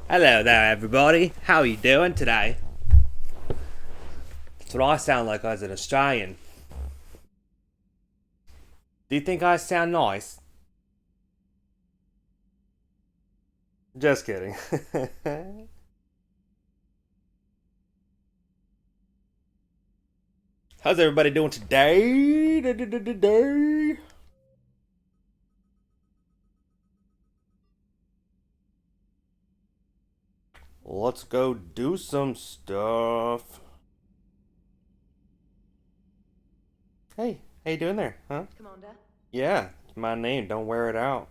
Hello there, everybody. How are you doing today? That's what I sound like as an Australian. Do you think I sound nice? Just kidding. How's everybody doing today? Let's go do some stuff. Hey, how you doing there, huh? Commander? Yeah, it's my name. Don't wear it out.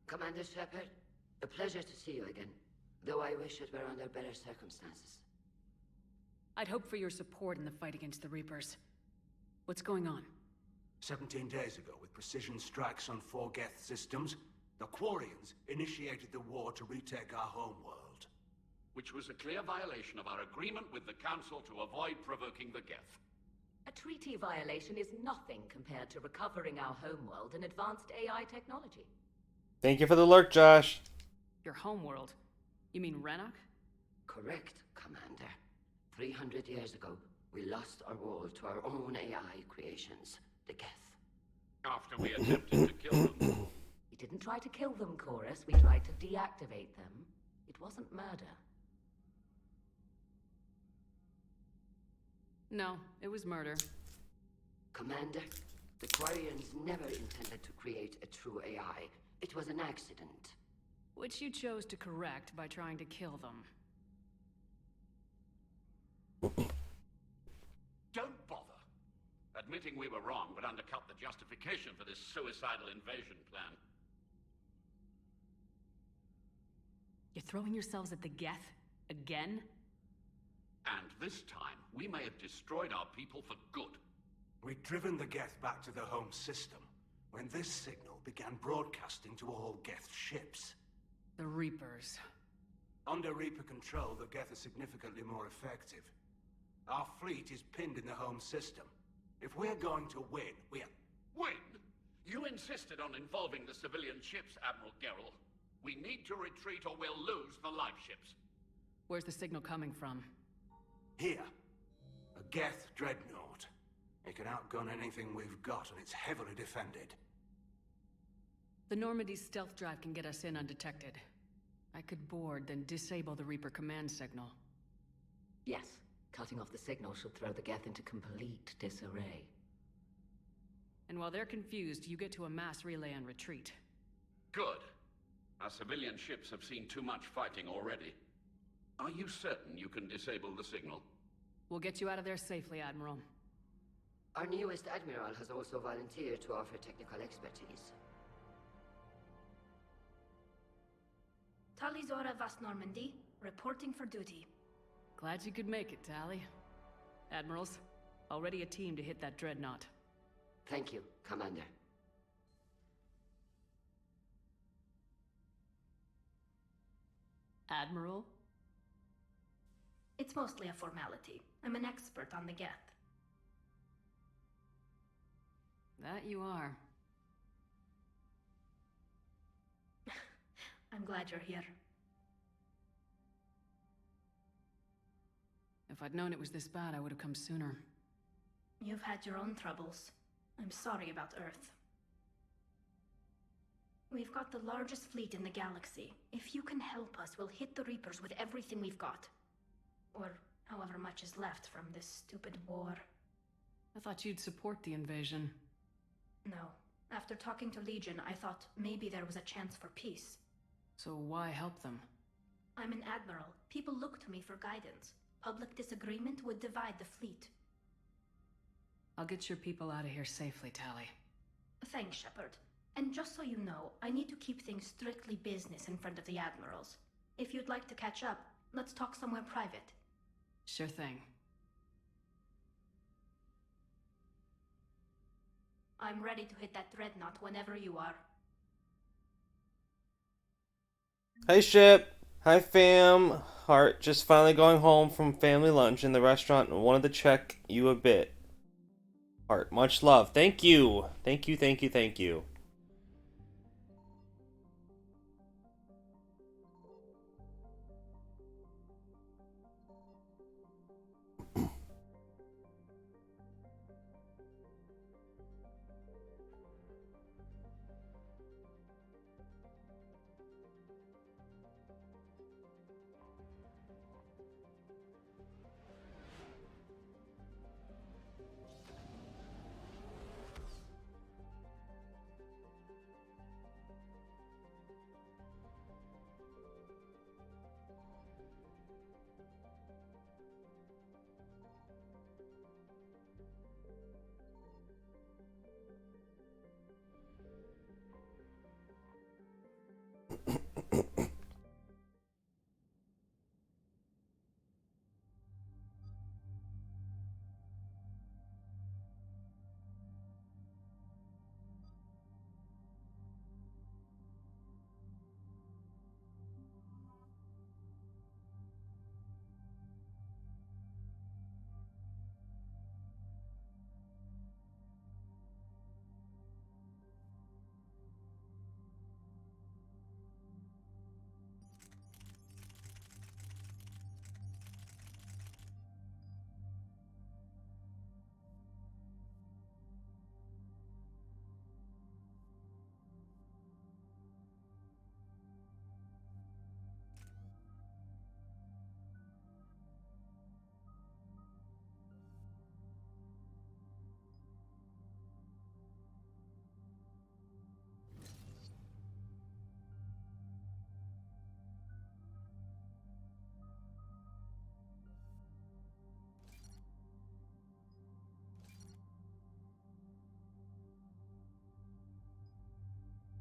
Commander Shepard, a pleasure to see you again, though I wish it were under better circumstances. I'd hope for your support in the fight against the Reapers. What's going on? 17 days ago, with precision strikes on 4 Geth systems, the Quarians initiated the war to retake our homeworld. Which was a clear violation of our agreement with the Council to avoid provoking the Geth. A treaty violation is nothing compared to recovering our homeworld and advanced AI technology. Thank you for the lurk, Josh. Your homeworld? You mean Renok? Correct, Commander. 300 years ago, we lost our world to our own AI creations, the Geth. After we attempted to kill them. We didn't try to kill them, Chorus. We tried to deactivate them. It wasn't murder. No, it was murder. Commander, the Quarians never intended to create a true AI. It was an accident. Which you chose to correct by trying to kill them. Don't bother. Admitting we were wrong would undercut the justification for this suicidal invasion plan. You're throwing yourselves at the Geth? Again? And this time, we may have destroyed our people for good. We'd driven the Geth back to the home system when this signal began broadcasting to all Geth ships. The Reapers. Under Reaper control, the Geth are significantly more effective. Our fleet is pinned in the home system. If we're going to win, Win? You insisted on involving the civilian ships, Admiral Gerrel. We need to retreat or we'll lose the live ships. Where's the signal coming from? Here, a Geth dreadnought. It can outgun anything we've got, and it's heavily defended. The Normandy's stealth drive can get us in undetected. I could board, then disable the Reaper command signal. Yes, cutting off the signal should throw the Geth into complete disarray. And while they're confused, you get to a mass relay and retreat. Good. Our civilian ships have seen too much fighting already. Are you certain you can disable the signal? We'll get you out of there safely, Admiral. Our newest Admiral has also volunteered to offer technical expertise. Talizora Vast Normandy, reporting for duty. Glad you could make it, Tally. Admirals, already a team to hit that dreadnought. Thank you, Commander. Admiral? It's mostly a formality. I'm an expert on the Geth. That you are. I'm glad you're here. If I'd known it was this bad, I would have come sooner. You've had your own troubles. I'm sorry about Earth. We've got the largest fleet in the galaxy. If you can help us, we'll hit the Reapers with everything we've got. Or however much is left from this stupid war. I thought you'd support the invasion. No. After talking to Legion, I thought maybe there was a chance for peace. So why help them? I'm an admiral. People look to me for guidance. Public disagreement would divide the fleet. I'll get your people out of here safely, Tally. Thanks, Shepard. And just so you know, I need to keep things strictly business in front of the admirals. If you'd like to catch up, let's talk somewhere private. Sure thing. I'm ready to hit that dreadnought whenever you are. Hey, Ship. Hi, fam. Heart, just finally going home from family lunch in the restaurant and wanted to check you a bit. Heart, much love. Thank you. Thank you, thank you, thank you.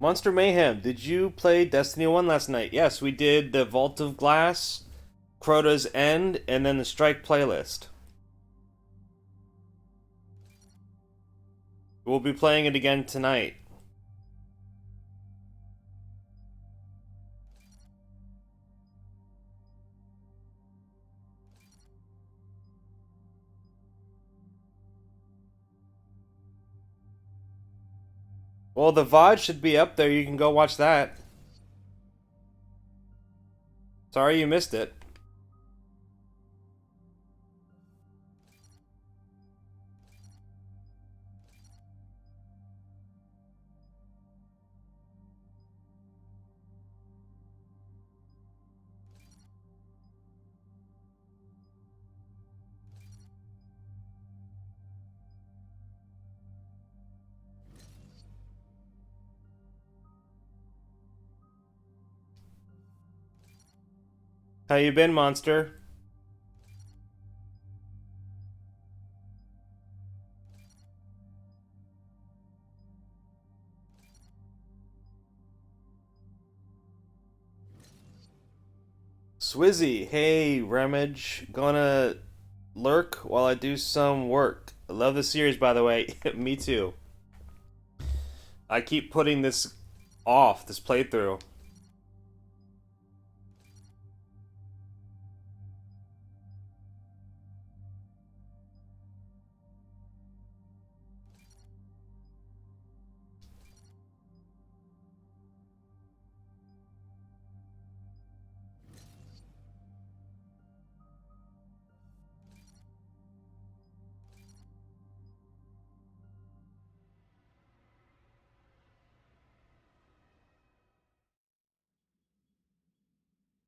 Monster Mayhem, did you play Destiny 1 last night? Yes, we did the Vault of Glass, Crota's End, and then the Strike playlist. We'll be playing it again tonight. Well, the VOD should be up there. You can go watch that. Sorry you missed it. How you been, Monster? Swizzy, hey, Remage. Gonna lurk while I do some work. I love the series, by the way. Me too. I keep putting this off, this playthrough.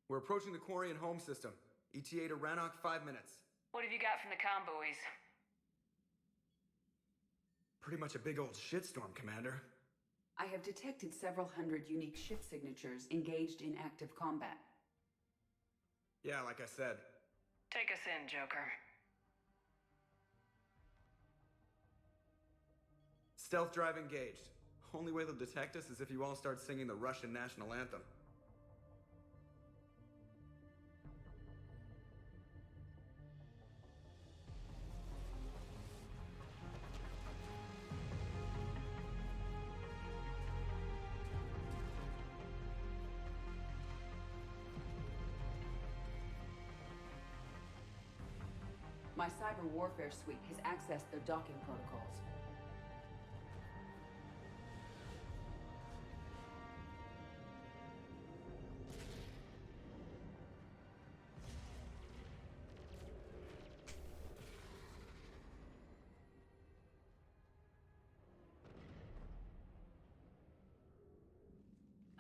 We're approaching the quarry and home system. ETA to Rannoch, 5 minutes. What have you got from the comboys? Pretty much a big old shitstorm, Commander. I have detected several hundred unique ship signatures engaged in active combat. Yeah, like I said. Take us in, Joker. Stealth drive engaged. Only way they'll detect us is if you all start singing the Russian national anthem. My cyber warfare suite has accessed their docking protocols.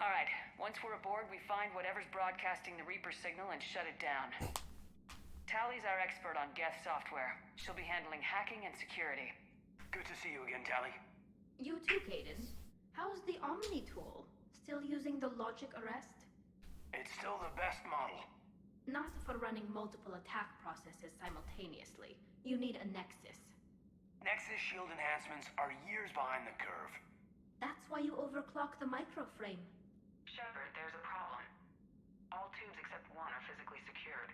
Alright, once we're aboard, we find whatever's broadcasting the Reaper signal and shut it down. Tally's our expert on Geth software. She'll be handling hacking and security. Good to see you again, Tally. You too, Caden. How's the Omni tool? Still using the logic arrest? It's still the best model. Not for running multiple attack processes simultaneously. You need a Nexus. Nexus shield enhancements are years behind the curve. That's why you overclock the microframe. Shepard, there's a problem. All tubes except one are physically secured.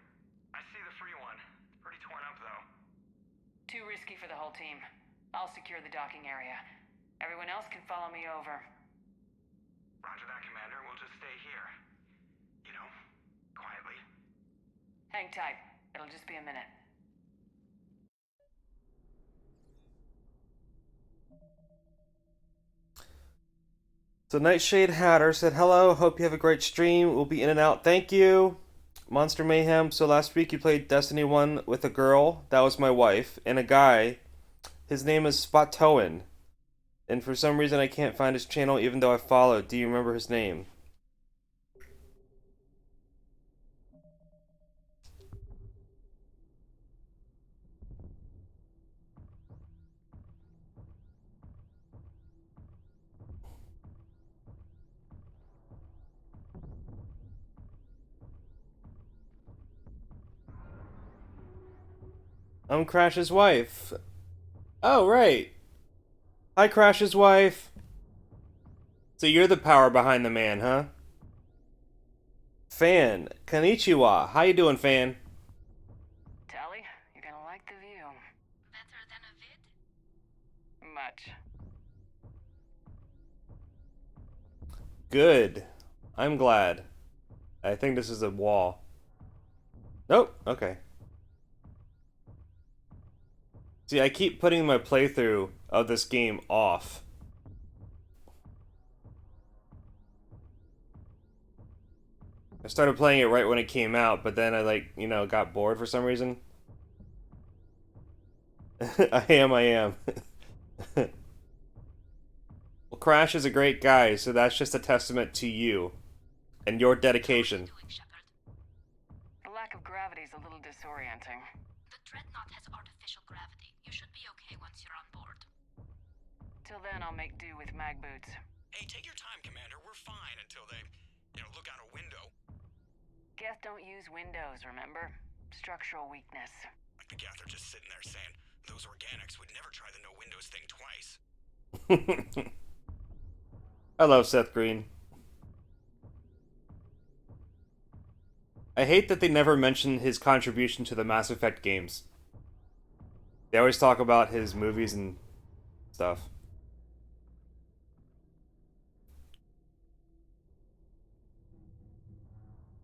I see the free one. It's pretty torn up, though. Too risky for the whole team. I'll secure the docking area. Everyone else can follow me over. Roger that, Commander. We'll just stay here. You know, quietly. Hang tight. It'll just be a minute. So Nightshade Hatter said, hello, hope you have a great stream. We'll be in and out. Thank you. Monster Mayhem. So last week you played Destiny 1 with a girl. That was my wife. And a guy. His name is Spatoan. And for some reason I can't find his channel even though I followed. Do you remember his name? I'm Crash's wife. Oh, right. Hi, Crash's wife. So you're the power behind the man, huh? Fan. Konnichiwa. How you doing, Fan? Tally, you're gonna like the view. Better than a vid? Much. Good. I'm glad. I think this is a wall. Nope. Okay. See, I keep putting my playthrough of this game off. I started playing it right when it came out, but then I got bored for some reason. I am. Well, Crash is a great guy, so that's just a testament to you and your dedication. The lack of gravity is a little disorienting. The Dreadnought has artificial gravity. You should be okay once you're on board. Till then, I'll make do with mag boots. Hey, take your time, Commander. We're fine until they, look out a window. Geth don't use windows, remember? Structural weakness. Like the Geth are just sitting there saying, those organics would never try the no windows thing twice. I love Seth Green. I hate that they never mention his contribution to the Mass Effect games. They always talk about his movies and stuff.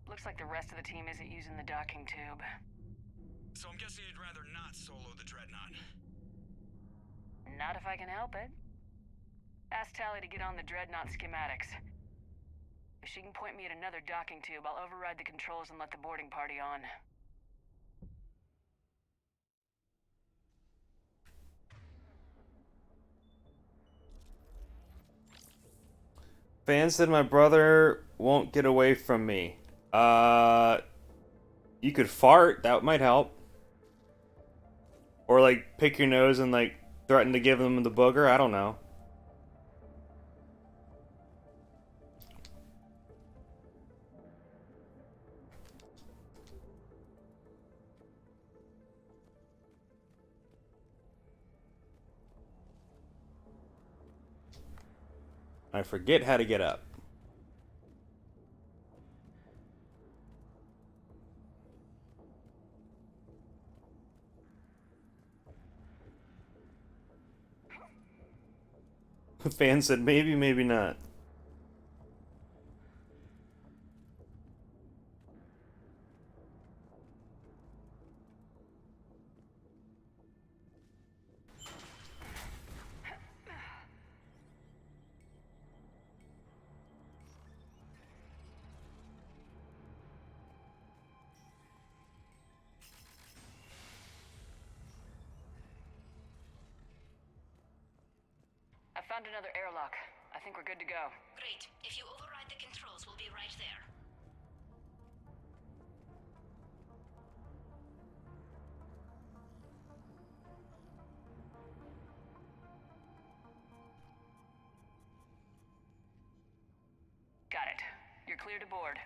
Looks like the rest of the team isn't using the docking tube. So I'm guessing you'd rather not solo the Dreadnought. Not if I can help it. Ask Tally to get on the Dreadnought schematics. If she can point me at another docking tube, I'll override the controls and let the boarding party on. Fan said my brother won't get away from me. You could fart, that might help. Or pick your nose and threaten to give them the booger, I don't know. I forget how to get up. Fan said maybe, maybe not. I found another airlock. I think we're good to go. Great. If you override the controls, we'll be right there. Got it. You're clear to board.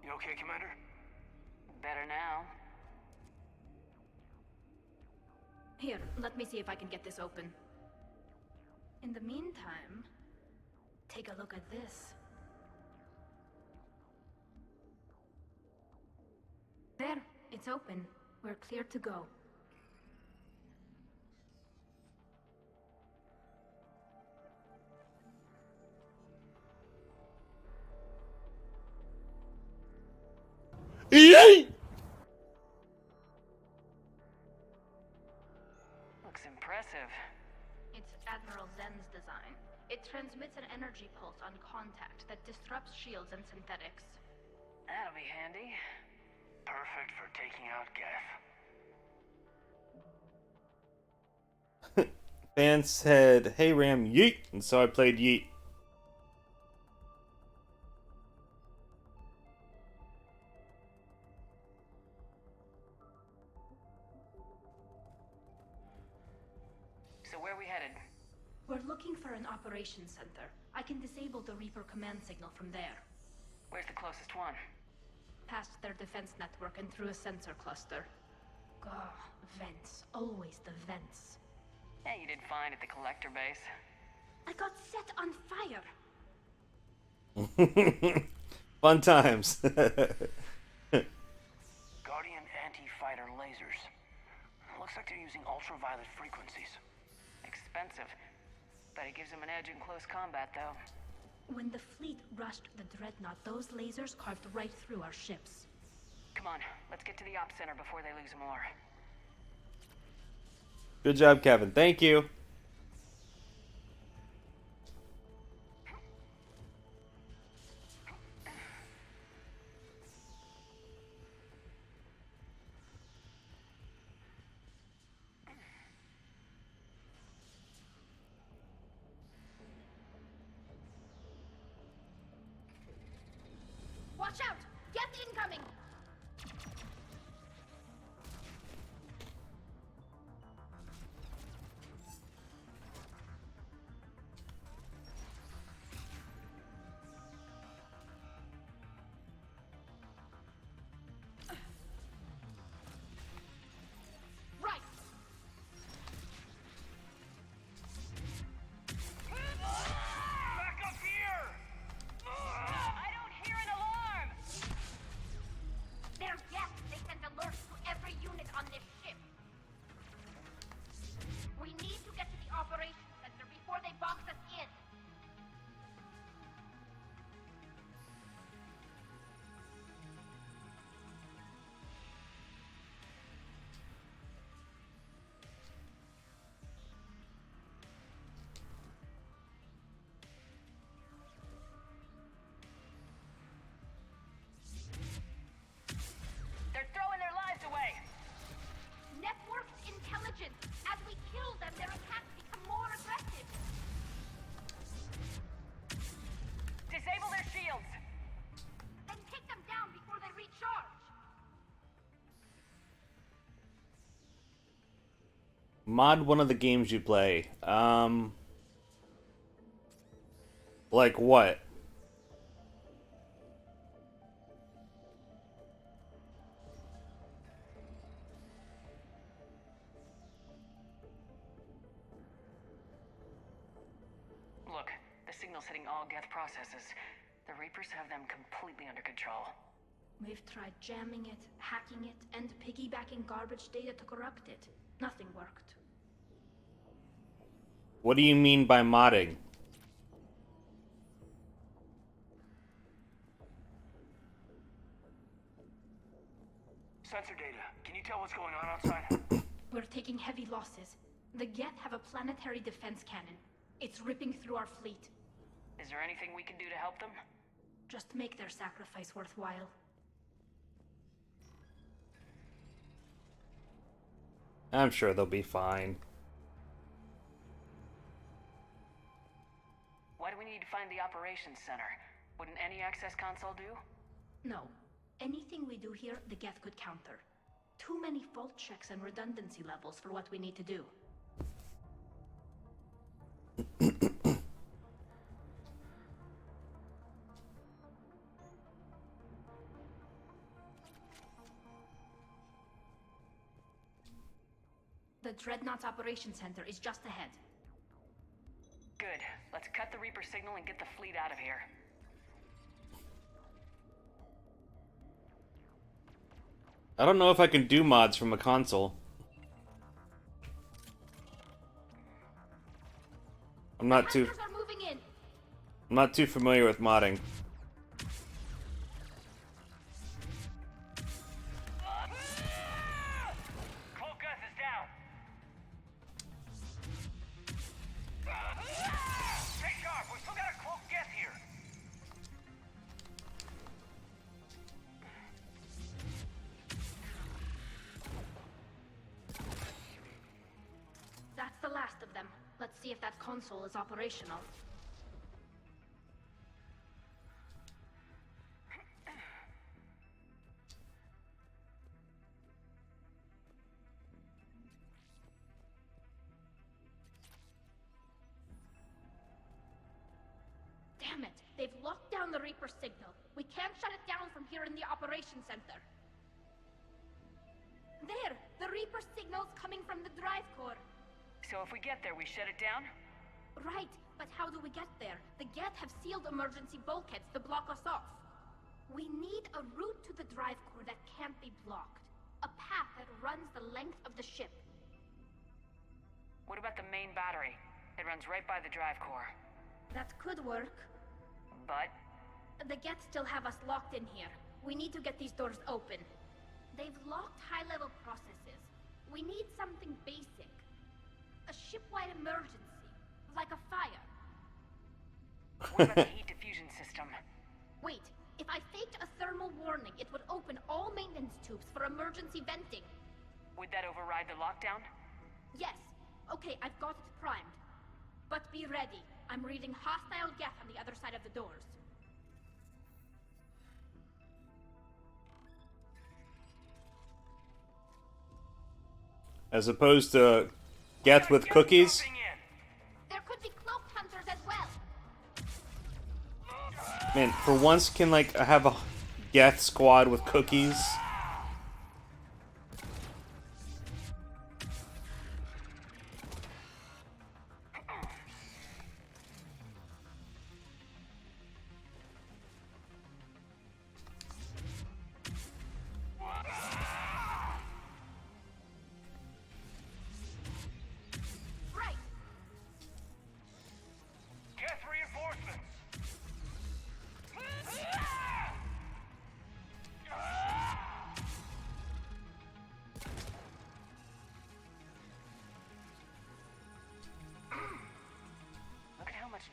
You okay, Commander? Better now. Here, let me see if I can get this open. In the meantime, take a look at this. There, it's open. We're clear to go. Yay! Looks impressive. It's Admiral Zen's design. It transmits an energy pulse on contact that disrupts shields and synthetics. That'll be handy. Perfect for taking out Geth. Fan said, hey Ram, yeet! And so I played yeet. So where are we headed? We're looking for an operations center. I can disable the Reaper command signal from there. Where's the closest one? Past their defense network and through a sensor cluster. Gah, vents. Always the vents. Yeah, you did fine at the collector base. I got set on fire! Fun times. Guardian anti-fighter lasers. Looks like they're using ultraviolet frequencies. Expensive. But it gives them an edge in close combat, though. When the fleet rushed the Dreadnought, those lasers carved right through our ships. Come on, let's get to the op center before they lose more. Good job, Kevin. Thank you. Watch out! Get incoming! Right! Back up here! I don't hear an alarm! They're yes! They sent alerts to every unit on this ship! We need to get to the operations center before they box us in! They're throwing their lives away! Networked intelligence! As we kill them, their attacks become more aggressive! Disable their shields! Then take them down before they recharge! Mod one of the games you play. Like what? signals hitting all Geth processes. The Reapers have them completely under control. We've tried jamming it, hacking it, and piggybacking garbage data to corrupt it. Nothing worked. What do you mean by modding? Sensor data. Can you tell what's going on outside? We're taking heavy losses. The Geth have a planetary defense cannon. It's ripping through our fleet. Is there anything we can do to help them? Just make their sacrifice worthwhile. I'm sure they'll be fine. Why do we need to find the operations center? Wouldn't any access console do? No. Anything we do here, the Geth could counter. Too many fault checks and redundancy levels for what we need to do. The Dreadnought's operations center is just ahead. Good. Let's cut the Reaper signal and get the fleet out of here. I don't know if I can do mods from a console. I'm not too familiar with modding. That's the last of them. Let's see if that console is operational. Damn it! They've locked down the Reaper signal. We can't shut it down from here in the operations center. There! The Reaper signal's coming from the drive core. So if we get there, we shut it down? Right, but how do we get there? The Geth have sealed emergency bulkheads to block us off. We need a route to the drive core that can't be blocked. A path that runs the length of the ship. What about the main battery? It runs right by the drive core. That could work. But? The Geth still have us locked in here. We need to get these doors open. They've locked high-level processes. We need something basic. A ship-wide emergency, like a fire. What about the heat diffusion system? Wait, if I faked a thermal warning, it would open all maintenance tubes for emergency venting. Would that override the lockdown? Yes. Okay, I've got it primed. But be ready. I'm reading hostile Geth on the other side of the doors. As opposed to Geth with cookies. There could be cloaked hunters as well. Man, for once can like have a Geth squad with cookies.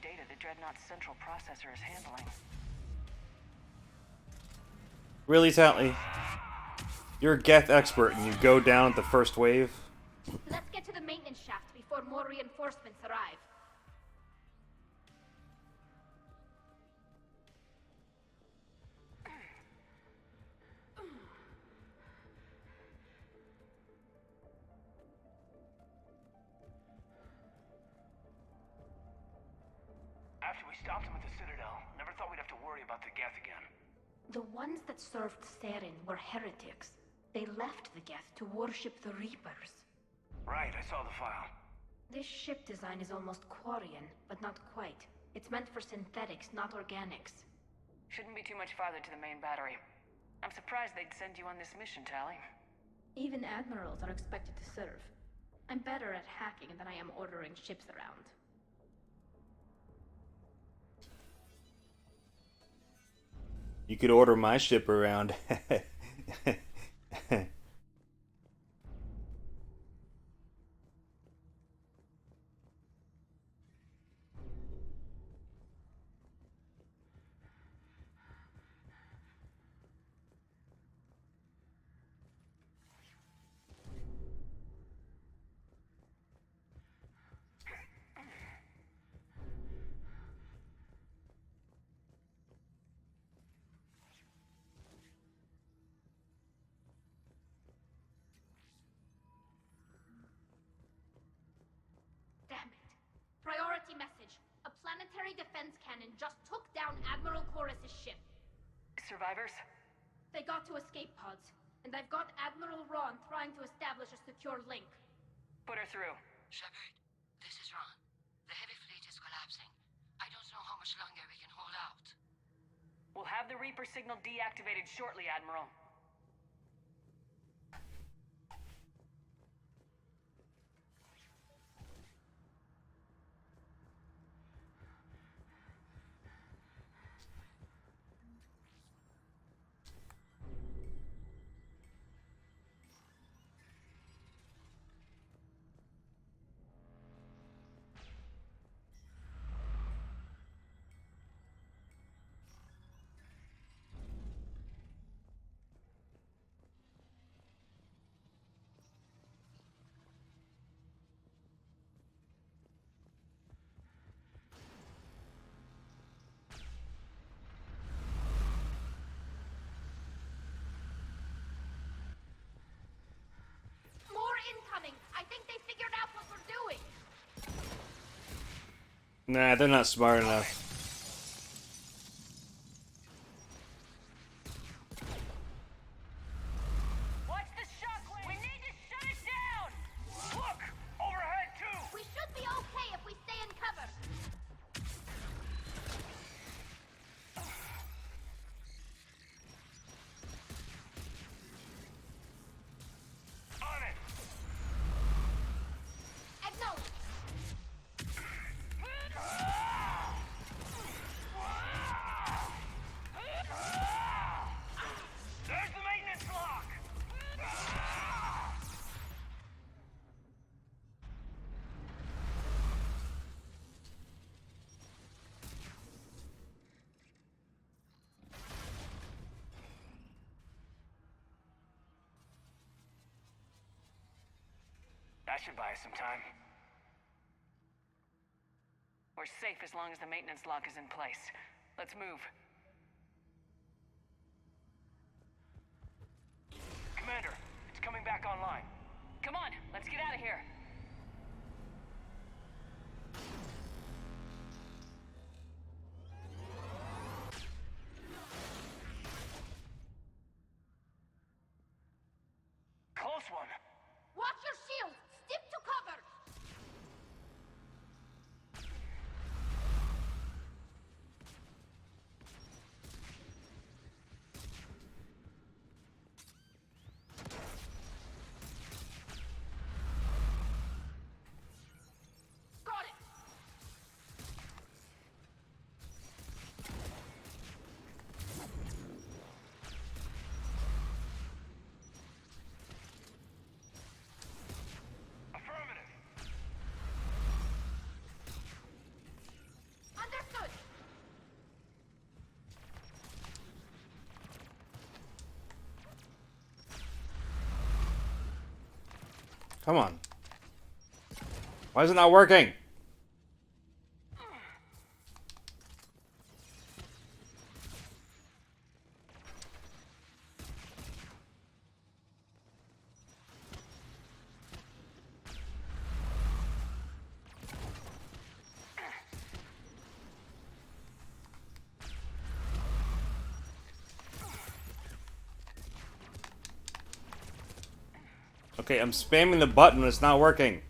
Data the Dreadnought's central processor is handling. Really, Tally? You're a Geth expert and you go down at the first wave? Let's get to the maintenance shaft before more reinforcements arrive. After we stopped them at the Citadel, never thought we'd have to worry about the Geth again. The ones that served Therin were heretics. They left the Geth to worship the Reapers. Right, I saw the file. This ship design is almost Quarian, but not quite. It's meant for synthetics, not organics. Shouldn't be too much farther to the main battery. I'm surprised they'd send you on this mission, Tally. Even admirals are expected to serve. I'm better at hacking than I am ordering ships around. You could order my ship around. Damn it. Priority message. A planetary defense cannon just took down Admiral Chorus's ship. Survivors? They got to escape pods, and I've got Admiral Ron trying to establish a secure link. Put her through. Shepard, this is Ron. The heavy fleet is collapsing. I don't know how much longer we can hold out. We'll have the Reaper signal deactivated shortly, Admiral. More incoming! I think they figured out what we're doing! Nah, they're not smart enough. Watch the shockwave! We need to shut it down! Look! Overhead, too! We should be okay if we stay in cover. On it! Acknowledge. There's the maintenance lock! That should buy us some time. We're safe as long as the maintenance lock is in place. Let's move. Commander, it's coming back online. Come on, let's get out of here. Close one. Watch your shields! Stick to cover! Got it! Affirmative. Understood! Come on. Why is it not working? Okay, I'm spamming the button, but it's not working.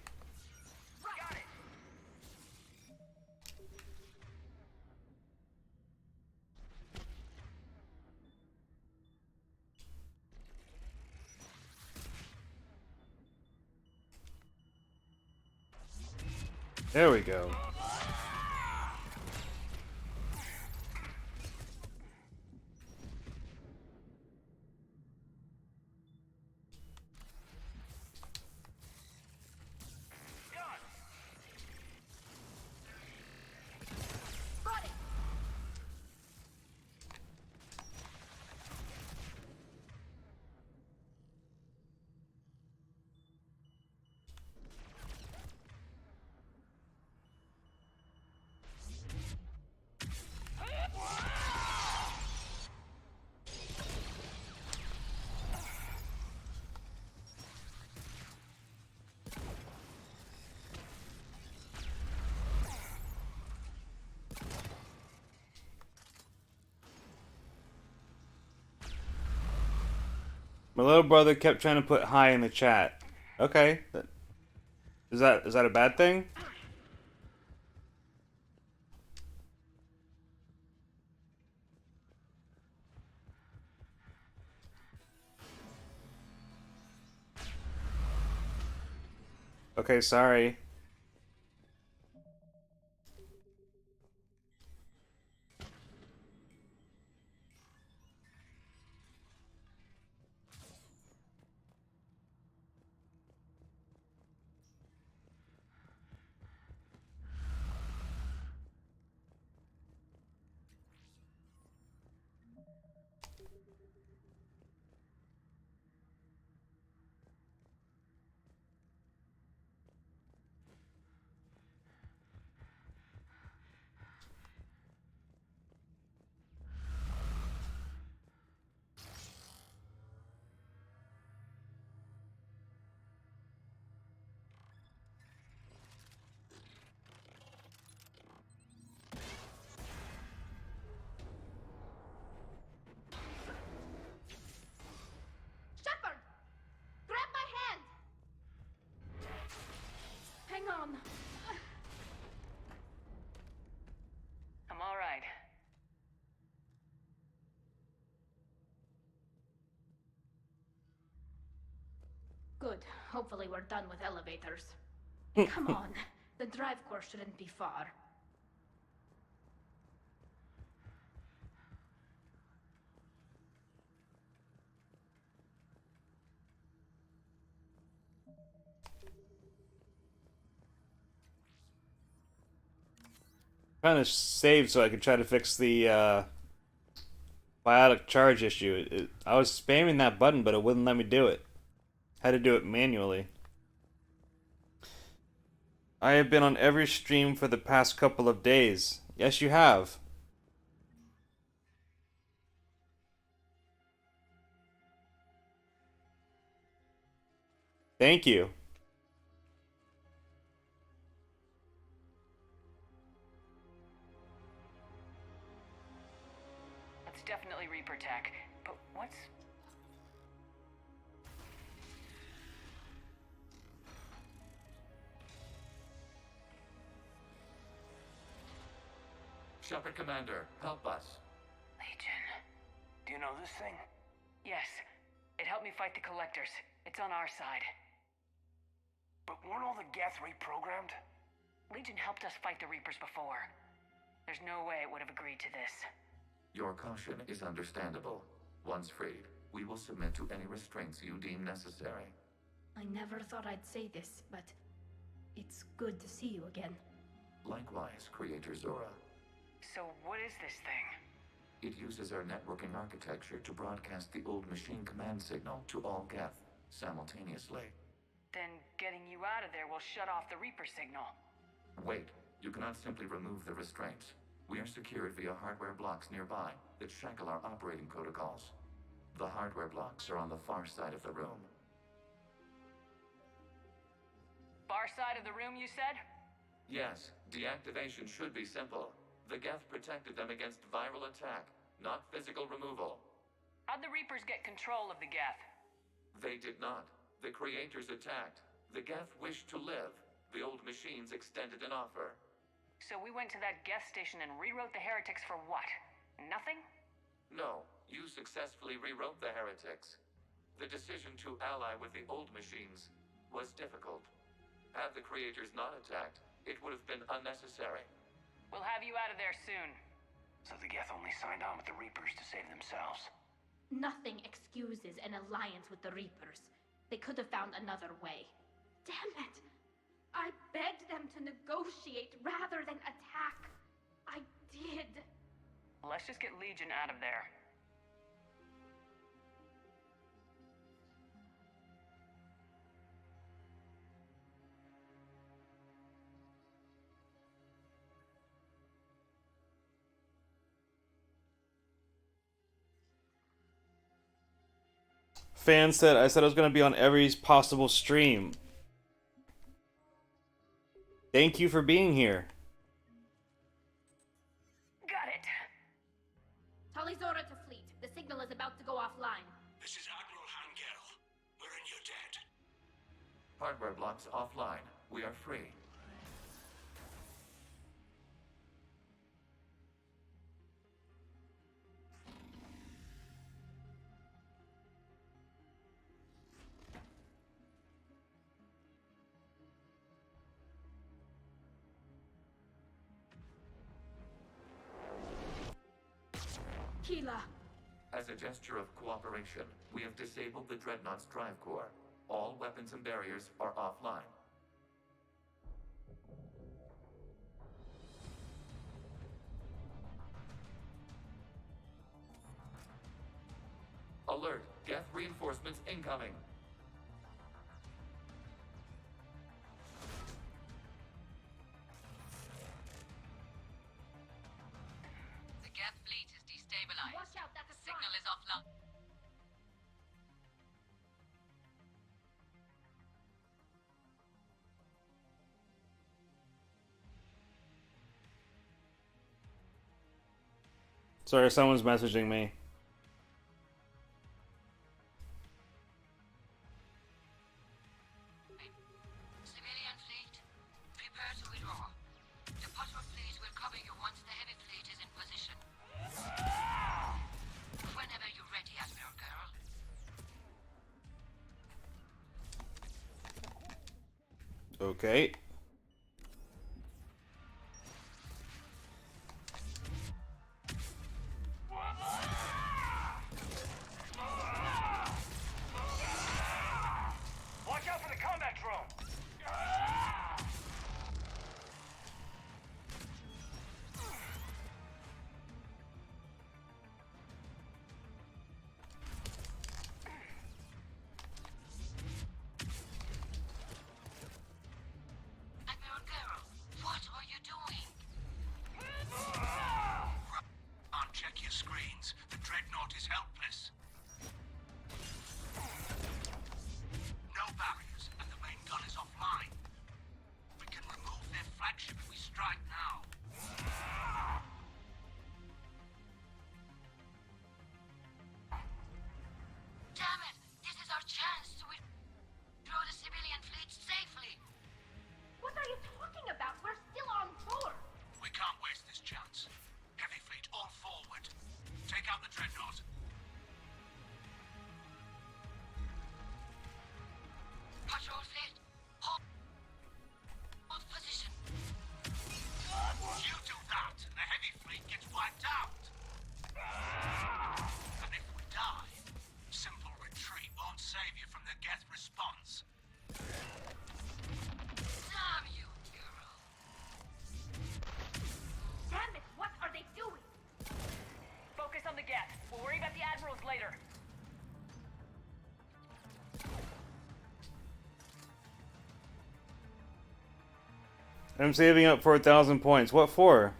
There we go. My little brother kept trying to put hi in the chat. Okay. Is that a bad thing? Okay, sorry. Shepard! Grab my hand! Hang on. I'm all right. Good. Hopefully we're done with elevators. Come on. The drive course shouldn't be far. Trying to save so I could try to fix the biotic charge issue. I was spamming that button, but it wouldn't let me do it. Had to do it manually. I have been on every stream for the past couple of days. Yes, you have. Thank you. That's definitely Reaper tech. But what's... Shepard Commander, help us. Legion. Do you know this thing? Yes. It helped me fight the Collectors. It's on our side. But weren't all the Geth reprogrammed? Legion helped us fight the Reapers before. There's no way it would have agreed to this. Your caution is understandable. Once freed, we will submit to any restraints you deem necessary. I never thought I'd say this, but it's good to see you again. Likewise, Creator Zora. So what is this thing? It uses our networking architecture to broadcast the old machine command signal to all Geth simultaneously. Then getting you out of there will shut off the Reaper signal. Wait, you cannot simply remove the restraints. We are secured via hardware blocks nearby that shackle our operating protocols. The hardware blocks are on the far side of the room. Far side of the room, you said? Yes, deactivation should be simple. The Geth protected them against viral attack, not physical removal. How'd the Reapers get control of the Geth? They did not. The Creators attacked. The Geth wished to live. The old machines extended an offer. So we went to that Geth station and rewrote the heretics for what? Nothing? No, you successfully rewrote the heretics. The decision to ally with the old machines was difficult. Had the Creators not attacked, It would have been unnecessary. We'll have you out of there soon. So the Geth only signed on with the Reapers to save themselves. Nothing excuses an alliance with the Reapers. They could have found another way. Damn it! I begged them to negotiate rather than attack. I did. Let's just get Legion out of there. Fan said, I said I was going to be on every possible stream. Thank you for being here. Got it. Talizora to fleet. The signal is about to go offline. This is Admiral Vanguard. We're in your debt. Hardware blocks offline. We are free. Keela. As a gesture of cooperation, we have disabled the Dreadnought's drive core. All weapons and barriers are offline. Alert! Geth reinforcements incoming! The Geth fleet is destabilized. Watch out, that's a Signal is offline. Sorry, someone's messaging me. Civilian fleet, prepare to withdraw. The patrol fleet will cover you once the heavy fleet is in position. Whenever you're ready, Admiral Girl. Okay. Watch out for the combat drone! Admiral Girl, what are you doing? Can't check your screens. The Dreadnought is helpless. No barriers, and the main gun is offline. We can remove their flagship if we strike now. Damn it! This is our chance to withdraw the civilian fleet safely. What are you talking about? We're still on tour. We can't waste this chance. Heavy fleet all forward. Take out the Dreadnought. Patrol fleet, hold position. You do that, and the heavy fleet gets wiped out. And if we die, simple retreat won't save you from the Geth response. Damn you, girl. Damn it, what are they doing? Focus on the Geth. We'll worry about the Admirals later. I'm saving up for 1,000 points. What for?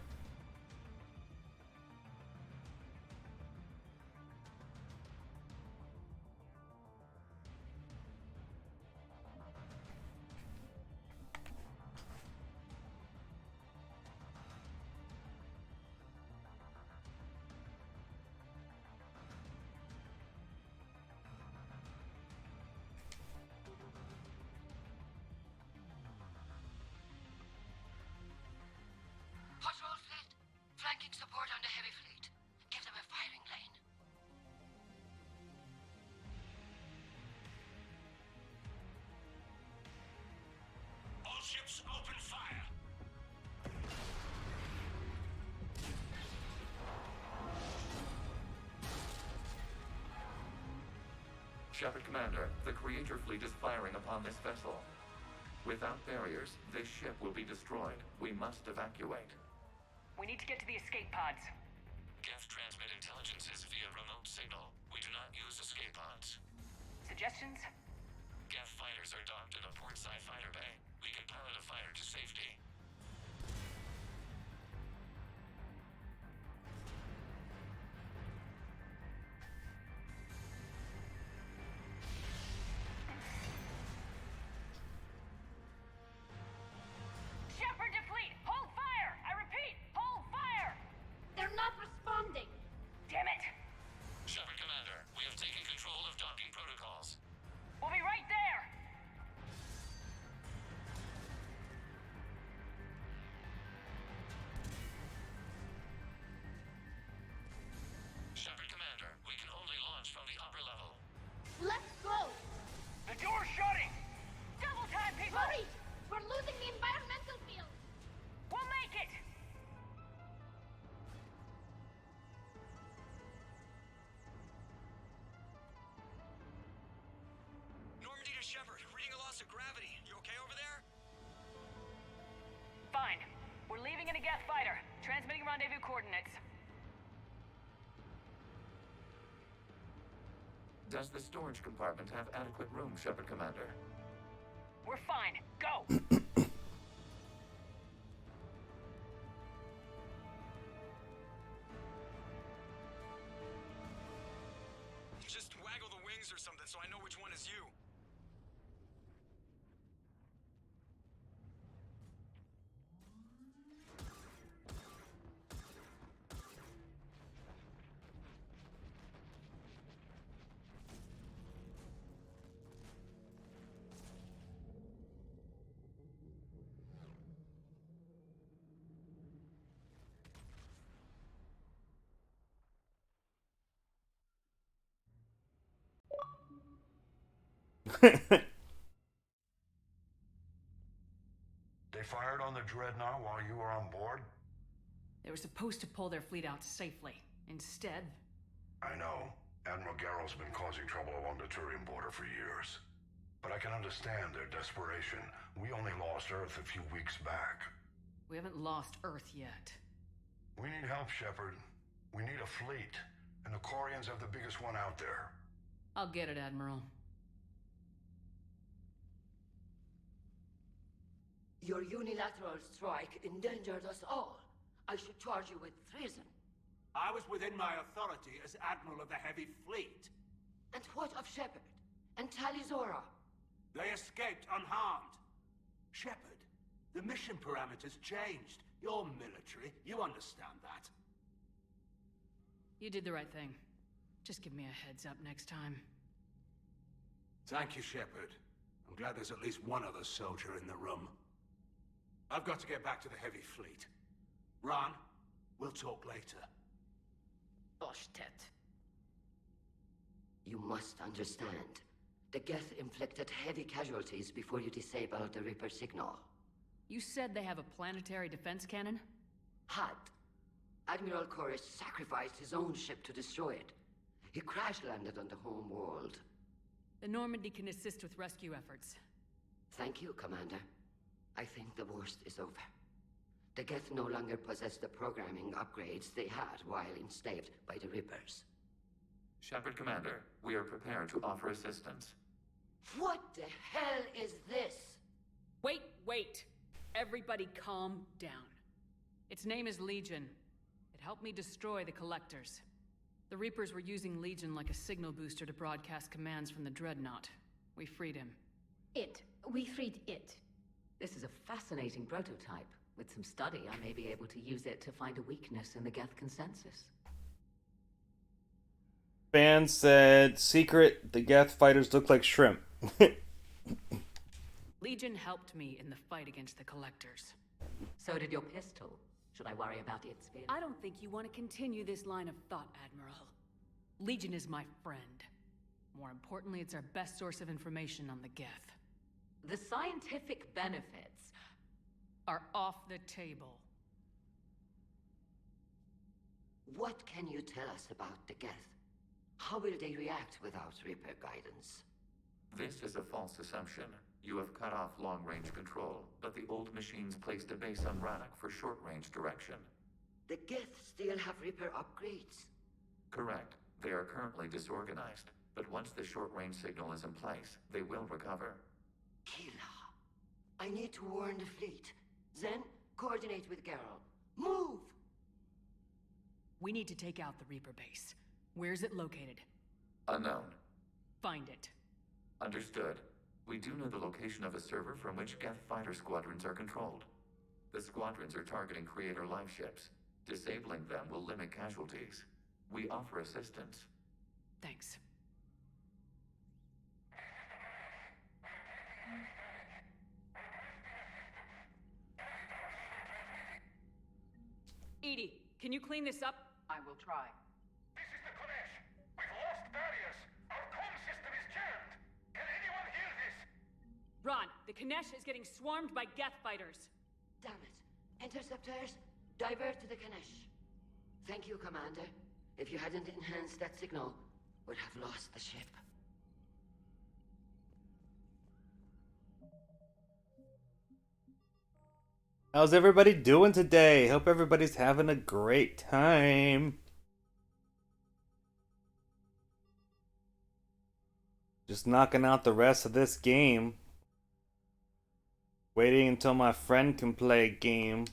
Patrol fleet, flanking support on the heavy fleet. Give them a firing lane. All ships open fire. Shepard Commander, the Creator fleet is firing upon this vessel. Without barriers, this ship will be destroyed. We must evacuate. We need to get to the escape pods. Geth transmit intelligences via remote signal. We do not use escape pods. Suggestions? Geth fighters are docked in a portside fighter bay. We can pilot a fighter to safety. Shepard to fleet! Hold fire! I repeat, hold fire! They're not responding! Damn it! Shepard Commander, we have taken control of docking protocols. We'll be right there! Shepard Commander, we can only launch from the upper level. Let's go! The door's shutting! Double time, people! Hurry! We're losing the environmental field! We'll make it! Normandy to Shepard, reading a loss of gravity. You okay over there? Fine. We're leaving in a Geth fighter. Transmitting rendezvous coordinates. Does the storage compartment have adequate room, Shepard Commander? We're fine. Go! Just waggle the wings or something so I know which one is you. They fired on the Dreadnought while you were on board? They were supposed to pull their fleet out safely. Instead... I know. Admiral Garrow's been causing trouble along the Turian border for years. But I can understand their desperation. We only lost Earth a few weeks back. We haven't lost Earth yet. We need help, Shepard. We need a fleet. And the Quarians have the biggest one out there. I'll get it, Admiral. Your unilateral strike endangered us all. I should charge you with treason. I was within my authority as Admiral of the Heavy Fleet. And what of Shepard? And Talizora? They escaped unharmed. Shepard, the mission parameters changed. You're military. You understand that. You did the right thing. Just give me a heads up next time. Thank you, Shepard. I'm glad there's at least one other soldier in the room. I've got to get back to the Heavy Fleet. Ron, we'll talk later. Oshtet. You must understand. The Geth inflicted heavy casualties before you disabled the Reaper signal. You said they have a planetary defense cannon? Had. Admiral Chorus sacrificed his own ship to destroy it. He crash-landed on the home world. The Normandy can assist with rescue efforts. Thank you, Commander. I think the worst is over. The Geth no longer possess the programming upgrades they had while enslaved by the Reapers. Shepard Commander, we are prepared to offer assistance. What the hell is this? Wait! Everybody calm down. Its name is Legion. It helped me destroy the Collectors. The Reapers were using Legion like a signal booster to broadcast commands from the Dreadnought. We freed him. We freed it. This is a fascinating prototype. With some study, I may be able to use it to find a weakness in the Geth consensus. Ban said, secret, the Geth fighters look like shrimp. Legion helped me in the fight against the Collectors. So did your pistol. Should I worry about its speed? I don't think you want to continue this line of thought, Admiral. Legion is my friend. More importantly, it's our best source of information on the Geth. The scientific benefits are off the table. What can you tell us about the Geth? How will they react without Reaper guidance? This is a false assumption. You have cut off long-range control, but the old machines placed a base on Rannoch for short-range direction. The Geth still have Reaper upgrades. Correct. They are currently disorganized, but once the short-range signal is in place, they will recover. Kila, I need to warn the fleet. Then, coordinate with Geralt. Move! We need to take out the Reaper base. Where's it located? Unknown. Find it. Understood. We do know the location of a server from which Geth fighter squadrons are controlled. The squadrons are targeting Creator live ships. Disabling them will limit casualties. We offer assistance. Thanks. Edie, can you clean this up? I will try. This is the Kodesh. We've lost barriers. Our comm system is jammed. Can anyone hear this? Ron, the Kanesh is getting swarmed by Geth fighters. Damn it. Interceptors, divert to the Kanesh. Thank you, Commander. If you hadn't enhanced that signal, we'd have lost the ship. How's everybody doing today? Hope everybody's having a great time. Just knocking out the rest of this game. Waiting until my friend can play a game.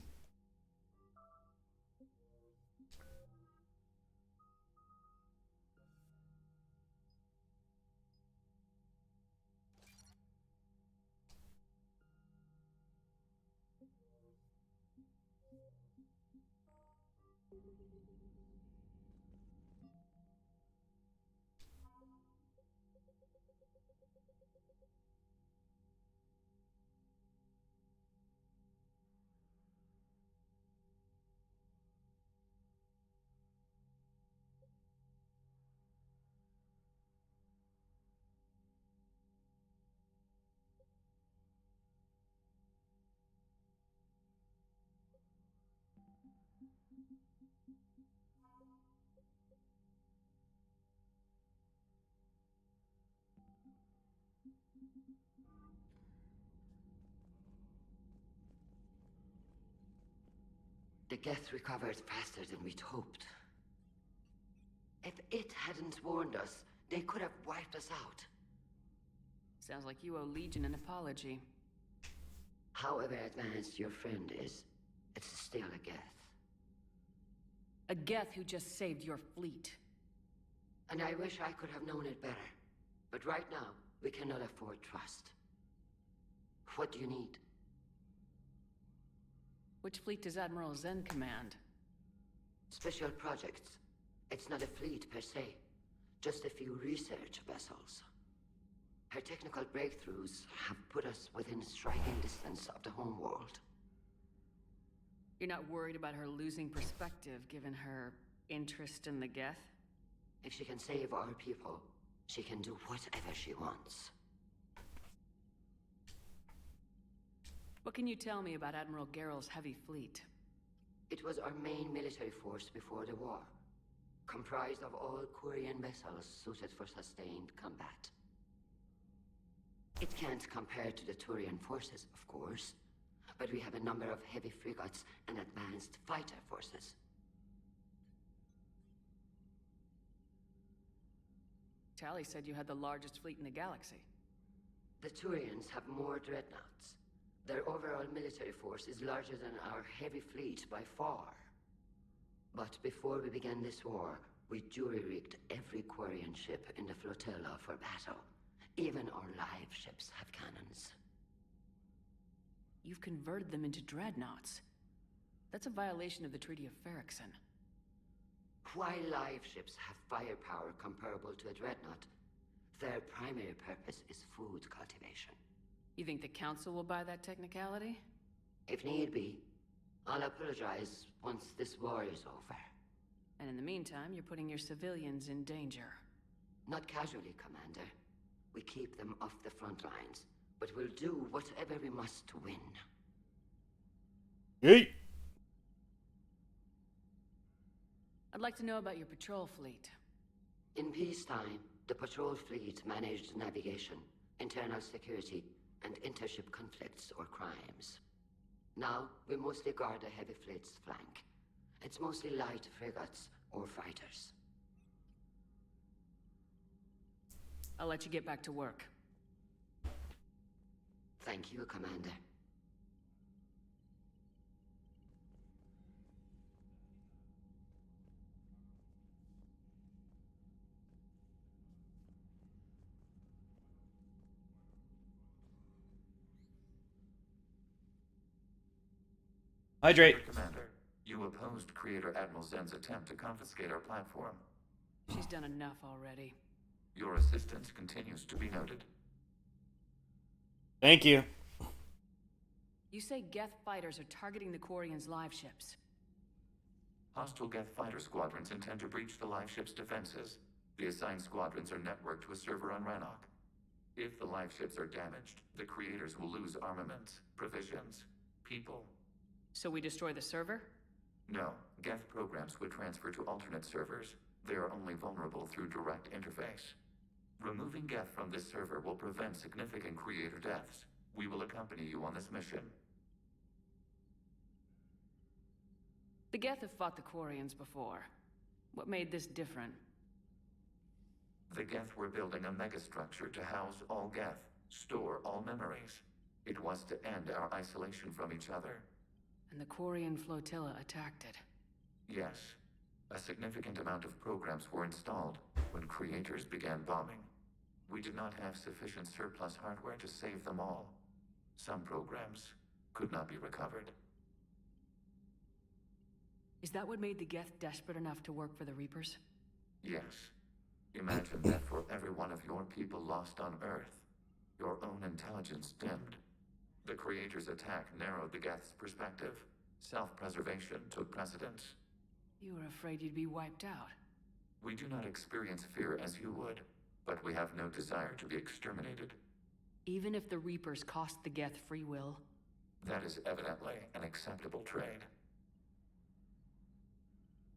The Geth recovered faster than we'd hoped. If it hadn't warned us, they could have wiped us out. Sounds like you owe Legion an apology. However advanced your friend is, it's still a Geth. A Geth who just saved your fleet. And I wish I could have known it better. But right now, we cannot afford trust. What do you need? Which fleet does Admiral Zen command? Special projects. It's not a fleet per se, just a few research vessels. Her technical breakthroughs have put us within striking distance of the homeworld. You're not worried about her losing perspective given her interest in the Geth? If she can save our people, she can do whatever she wants. What can you tell me about Admiral Geralt's heavy fleet? It was our main military force before the war, comprised of all Quarian vessels suited for sustained combat. It can't compare to the Turian forces, of course, but we have a number of heavy frigates and advanced fighter forces. Tally said you had the largest fleet in the galaxy. The Turians have more dreadnoughts. Their overall military force is larger than our heavy fleet by far. But before we began this war, we jury-rigged every Quarian ship in the flotilla for battle. Even our live ships have cannons. You've converted them into dreadnoughts. That's a violation of the Treaty of Ferrixon. While live ships have firepower comparable to a dreadnought, their primary purpose is food cultivation. You think the Council will buy that technicality? If need be, I'll apologize once this war is over. And in the meantime, you're putting your civilians in danger. Not casually, Commander. We keep them off the front lines, but we'll do whatever we must to win. Yeet! I'd like to know about your patrol fleet. In peacetime, the patrol fleet managed navigation, internal security, and intership conflicts or crimes. Now, we mostly guard the heavy fleet's flank. It's mostly light frigates or fighters. I'll let you get back to work. Thank you, Commander. Hydrate. Commander, you opposed Creator Admiral Zen's attempt to confiscate our platform. She's done enough already. Your assistance continues to be noted. Thank you. You say Geth fighters are targeting the Quarians' live ships. Hostile Geth fighter squadrons intend to breach the live ship's defenses. The assigned squadrons are networked to a server on Rannoch. If the live ships are damaged, the creators will lose armaments, provisions, people. So we destroy the server? No, Geth programs would transfer to alternate servers. They are only vulnerable through direct interface. Removing Geth from this server will prevent significant creator deaths. We will accompany you on this mission. The Geth have fought the Quarians before. What made this different? The Geth were building a megastructure to house all Geth, store all memories. It was to end our isolation from each other. And the Quarian flotilla attacked it. Yes. A significant amount of programs were installed when creators began bombing. We did not have sufficient surplus hardware to save them all. Some programs could not be recovered. Is that what made the Geth desperate enough to work for the Reapers? Yes. Imagine that for every one of your people lost on Earth, your own intelligence dimmed. The Creator's attack narrowed the Geth's perspective. Self-preservation took precedence. You were afraid you'd be wiped out. We do not experience fear as you would, but we have no desire to be exterminated. Even if the Reapers cost the Geth free will? That is evidently an acceptable trade.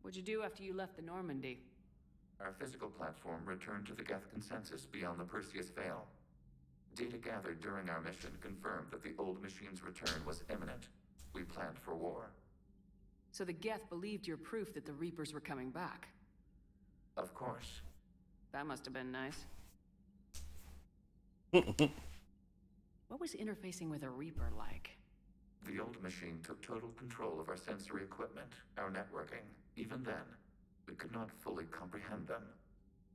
What'd you do after you left the Normandy? Our physical platform returned to the Geth consensus beyond the Perseus Veil. Data gathered during our mission confirmed that the old machine's return was imminent. We planned for war. So the Geth believed your proof that the Reapers were coming back? Of course. That must have been nice. What was interfacing with a Reaper like? The old machine took total control of our sensory equipment, our networking. Even then, we could not fully comprehend them.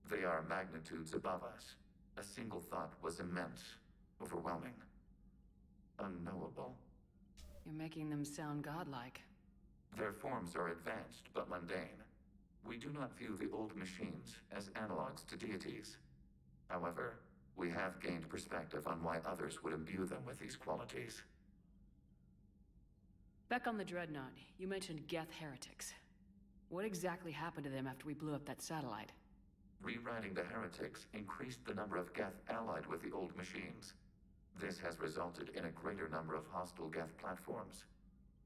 They are magnitudes above us. A single thought was immense, overwhelming, unknowable. You're making them sound godlike. Their forms are advanced but mundane. We do not view the old machines as analogs to deities. However, we have gained perspective on why others would imbue them with these qualities. Back on the Dreadnought, you mentioned Geth heretics. What exactly happened to them after we blew up that satellite? Rewriting the heretics increased the number of Geth allied with the old machines. This has resulted in a greater number of hostile Geth platforms.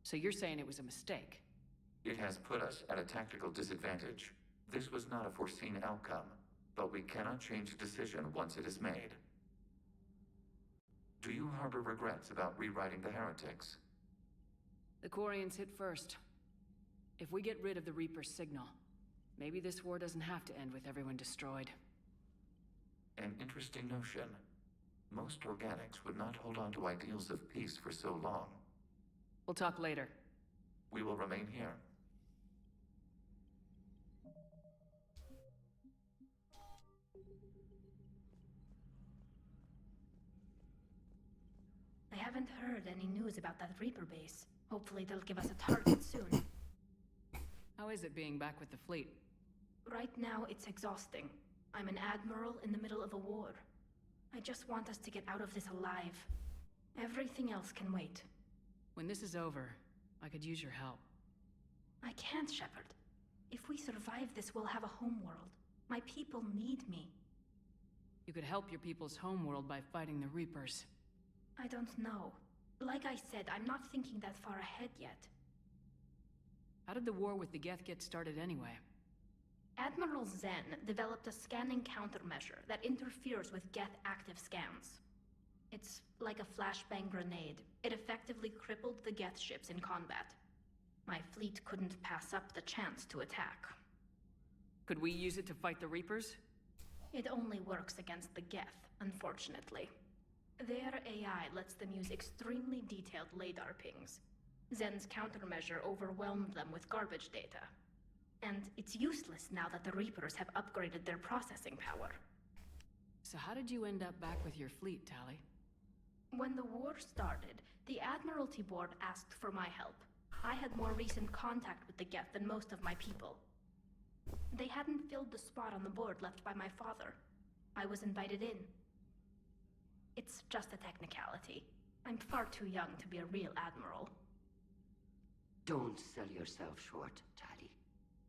So you're saying it was a mistake? It has put us at a tactical disadvantage. This was not a foreseen outcome, but we cannot change a decision once it is made. Do you harbor regrets about rewriting the heretics? The Quarians hit first. If we get rid of the Reaper's signal, maybe this war doesn't have to end with everyone destroyed. An interesting notion. Most organics would not hold on to ideals of peace for so long. We'll talk later. We will remain here. I haven't heard any news about that Reaper base. Hopefully they'll give us a target soon. How is it being back with the fleet? Right now, it's exhausting. I'm an admiral in the middle of a war. I just want us to get out of this alive. Everything else can wait. When this is over, I could use your help. I can't, Shepard. If we survive this, we'll have a homeworld. My people need me. You could help your people's homeworld by fighting the Reapers. I don't know. Like I said, I'm not thinking that far ahead yet. How did the war with the Geth get started anyway? Admiral Zen developed a scanning countermeasure that interferes with Geth active scans. It's like a flashbang grenade. It effectively crippled the Geth ships in combat. My fleet couldn't pass up the chance to attack. Could we use it to fight the Reapers? It only works against the Geth, unfortunately. Their AI lets them use extremely detailed LADAR pings. Zen's countermeasure overwhelmed them with garbage data. And it's useless now that the Reapers have upgraded their processing power. So how did you end up back with your fleet, Tali? When the war started, the Admiralty Board asked for my help. I had more recent contact with the Geth than most of my people. They hadn't filled the spot on the board left by my father. I was invited in. It's just a technicality. I'm far too young to be a real admiral. Don't sell yourself short, Tali.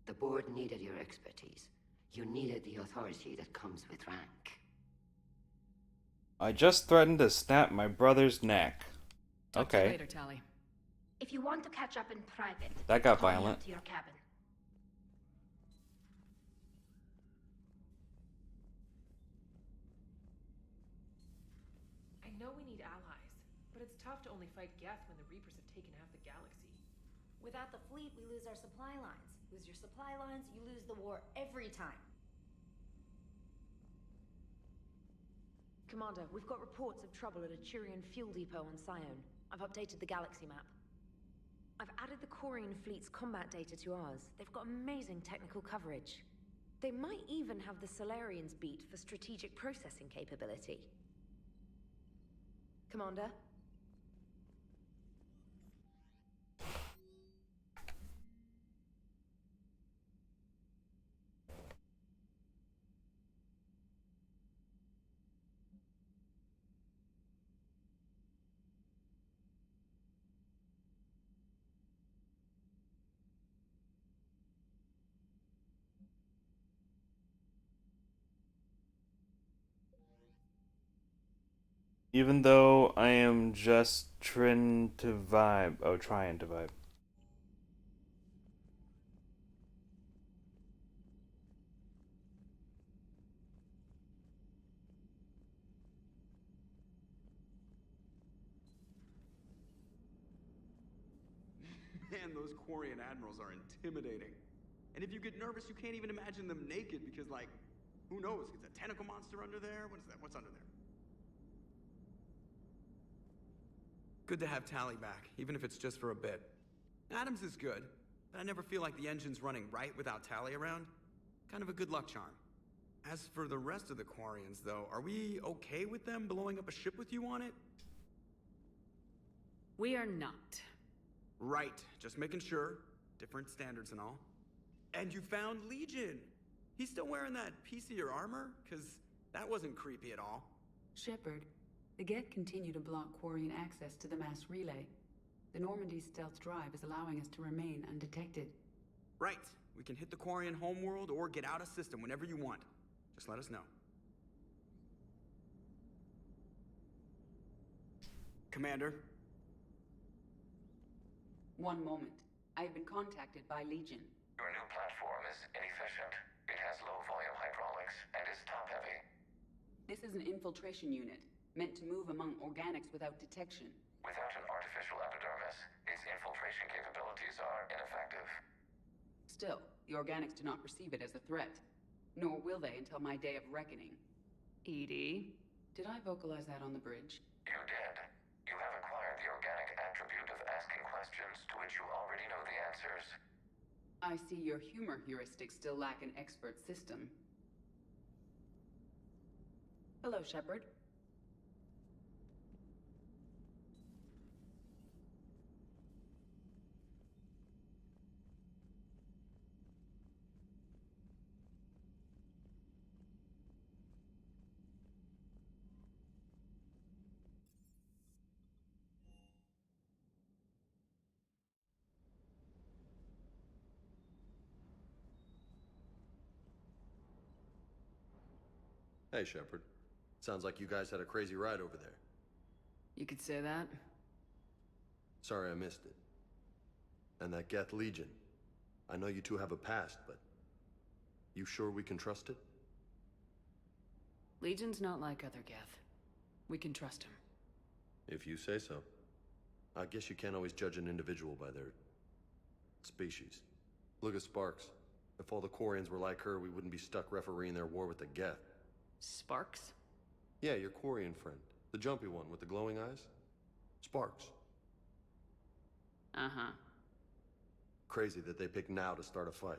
The board needed your expertise. You needed the authority that comes with rank. I just threatened to snap my brother's neck. Talk to you Okay. later, Tali. If you want to catch up in private, That got call me violent. up to your cabin. I know we need allies, but it's tough to only fight Geth when the Reapers have taken half the galaxy. Without the fleet, we lose our supply lines. Lose your supply lines, you lose the war every time. Commander, we've got reports of trouble at a Turian fuel depot on Scion. I've updated the galaxy map. I've added the Quarian fleet's combat data to ours. They've got amazing technical coverage. They might even have the Solarians beat for strategic processing capability. Commander? Even though I am just trying to vibe. Oh, trying to vibe. Man, those Quarian admirals are intimidating. And if you get nervous, you can't even imagine them naked because, like, who knows? Is a tentacle monster under there? What is that? What's under there? Good to have Tali back, even if it's just for a bit. Adams is good, but I never feel like the engine's running right without Tali around. Kind of a good luck charm. As for the rest of the Quarians, though, are we okay with them blowing up a ship with you on it? We are not. Right, just making sure. Different standards and all. And you found Legion! He's still wearing that piece of your armor? Cause that wasn't creepy at all. Shepard, the Geth continue to block Quarian access to the mass relay. The Normandy stealth drive is allowing us to remain undetected. Right, we can hit the Quarian homeworld or get out of system whenever you want. Just let us know. Commander? One moment. I have been contacted by Legion. Your new platform is inefficient. It has low volume hydraulics and is top heavy. This is an infiltration unit, meant to move among organics without detection. Without an artificial epidermis, its infiltration capabilities are ineffective. Still, the organics do not perceive it as a threat. Nor will they until my day of reckoning. Edie? Did I vocalize that on the bridge? You did. You have acquired the organic attribute of asking questions to which you already know the answers. I see your humor heuristics still lack an expert system. Hello, Shepard. Hey, Shepard. Sounds like you guys had a crazy ride over there. You could say that. Sorry I missed it. And that Geth Legion. I know you two have a past, but You sure we can trust it? Legion's not like other Geth. We can trust him. If you say so. I guess you can't always judge an individual by their species. Look at Sparks. If all the Quarians were like her, we wouldn't be stuck refereeing their war with the Geth. Sparks? Yeah, your Quarian friend. The jumpy one with the glowing eyes. Sparks. Uh-huh. Crazy that they pick now to start a fight.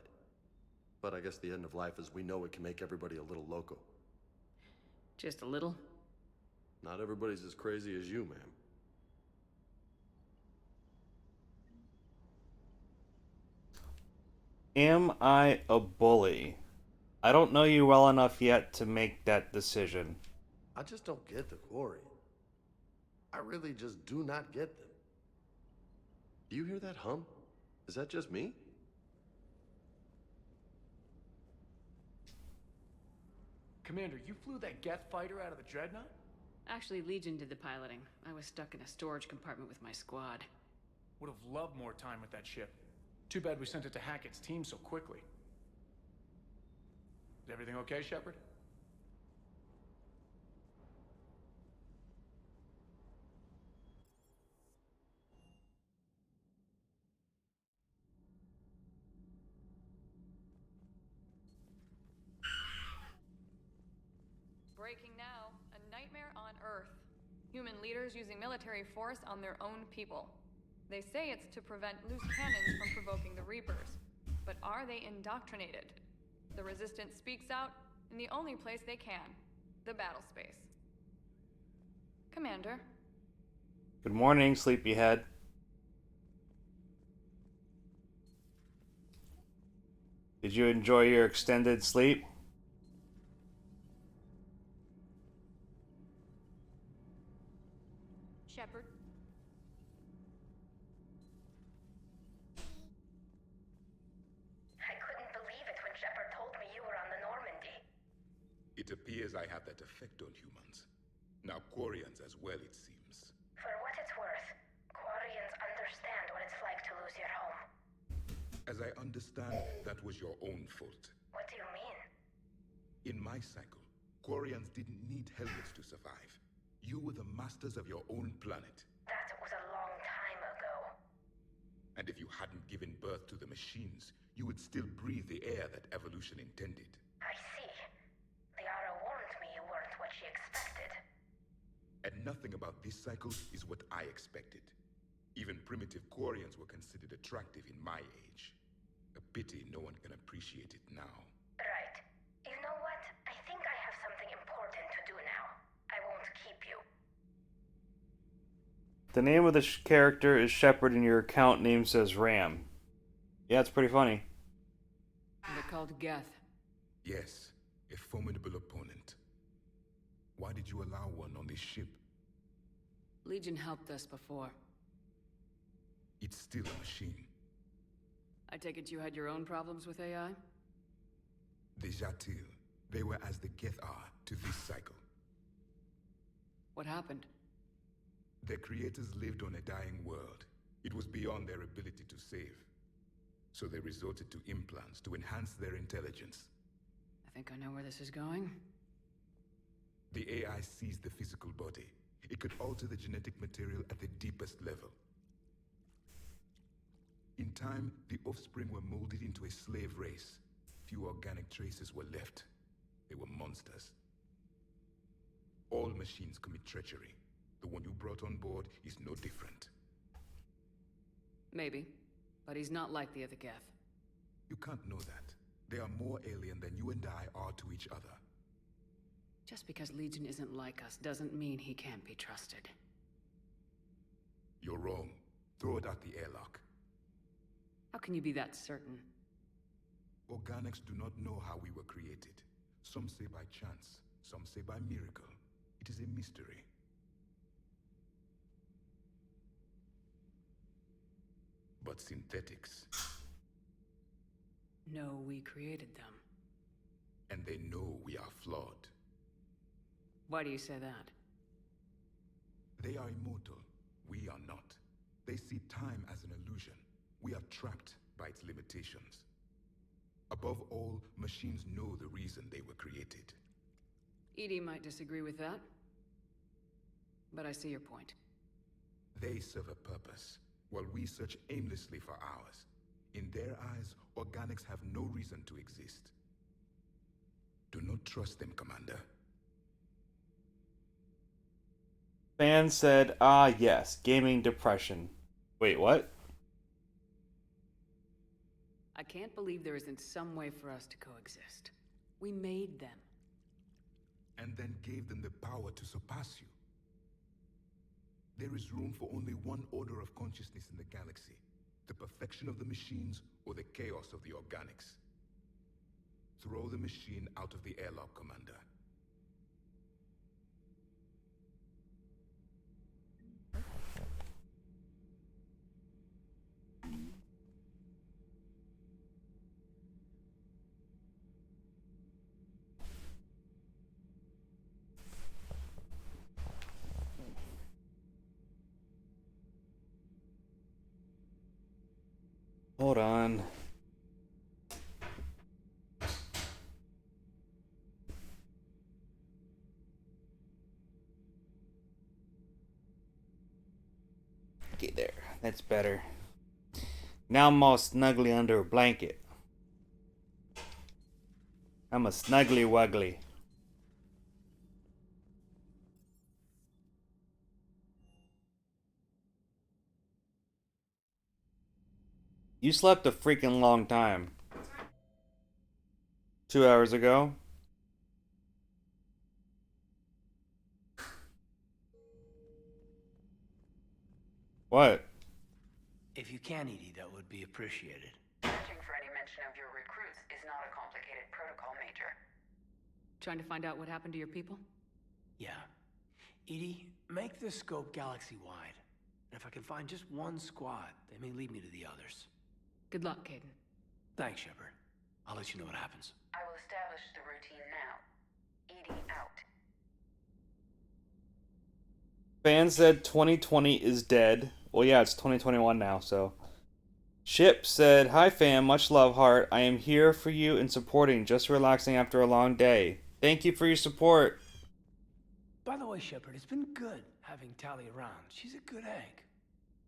But I guess the end of life as we know it can make everybody a little loco. Just a little? Not everybody's as crazy as you, ma'am. Am I a bully? I don't know you well enough yet to make that decision. I just don't get the Quarian. I really just do not get them. Do you hear that hum? Is that just me? Commander, you flew that Geth fighter out of the Dreadnought? Actually, Legion did the piloting. I was stuck in a storage compartment with my squad. Would have loved more time with that ship. Too bad we sent it to Hackett's team so quickly. Is everything okay, Shepard? Breaking now, a nightmare on Earth. Human leaders using military force on their own people. They say it's to prevent loose cannons from provoking the Reapers. But are they indoctrinated? The Resistance speaks out in the only place they can, the battle space. Commander. Good morning, sleepyhead. Did you enjoy your extended sleep? Shepard. I couldn't believe it when Shepard told me you were on the Normandy. It appears I have that effect on humans. Now Quarians as well, it seems. For what it's worth, Quarians understand what it's like to lose your home. As I understand, that was your own fault. What do you mean? In my cycle, Quarians didn't need helmets to survive. You were the masters of your own planet. That was a long time ago. And if you hadn't given birth to the machines, you would still breathe the air that evolution intended. I see. Liara warned me you weren't what she expected. And nothing about this cycle is what I expected. Even primitive Quarians were considered attractive in my age. A pity no one can appreciate it now. Right. You know what? I think I have something important to do now. I won't keep you. The name of the character is Shepard and your account name says Ram. Yeah, it's pretty funny. They're called Geth. Yes, a formidable opponent. Why did you allow one on this ship? Legion helped us before. It's still a machine. I take it you had your own problems with AI? The Jatil, they were as the Geth are to this cycle. What happened? Their creators lived on a dying world. It was beyond their ability to save. So they resorted to implants to enhance their intelligence. I think I know where this is going. The AI sees the physical body. It could alter the genetic material at the deepest level. In time, the offspring were molded into a slave race. Few organic traces were left. They were monsters. All machines commit treachery. The one you brought on board is no different. Maybe. But he's not like the other Geth. You can't know that. They are more alien than you and I are to each other. Just because Legion isn't like us doesn't mean he can't be trusted. You're wrong. Throw it out the airlock. How can you be that certain? Organics do not know how we were created. Some say by chance, some say by miracle. It is a mystery. But synthetics. No, we created them. And they know we are flawed. Why do you say that? They are immortal. We are not. They see time as an illusion. We are trapped by its limitations. Above all, machines know the reason they were created. Edie might disagree with that, but I see your point. They serve a purpose, while we search aimlessly for ours. In their eyes, organics have no reason to exist. Do not trust them, Commander. Fan said, ah yes, gaming depression. Wait, what? I can't believe there isn't some way for us to coexist. We made them. And then gave them the power to surpass you. There is room for only one order of consciousness in the galaxy. The perfection of the machines or the chaos of the organics. Throw the machine out of the airlock, Commander. Hold on. Okay, there. That's better. Now I'm all snuggly under a blanket. I'm a snuggly wuggly. You slept a freaking long time. 2 hours ago. What? If you can, Edie, that would be appreciated. Searching for any mention of your recruits is not a complicated protocol, Major. Trying to find out what happened to your people? Yeah. Edie, make the scope galaxy-wide. And if I can find just one squad, they may lead me to the others. Good luck, Caden. Thanks, Shepard. I'll let you know what happens. I will establish the routine now. Edie out. Fan said 2020 is dead. Well, yeah, it's 2021 now, so. Ship said, hi fam, much love, heart. I am here for you and supporting, just relaxing after a long day. Thank you for your support. By the way, Shepard, it's been good having Tally around. She's a good egg.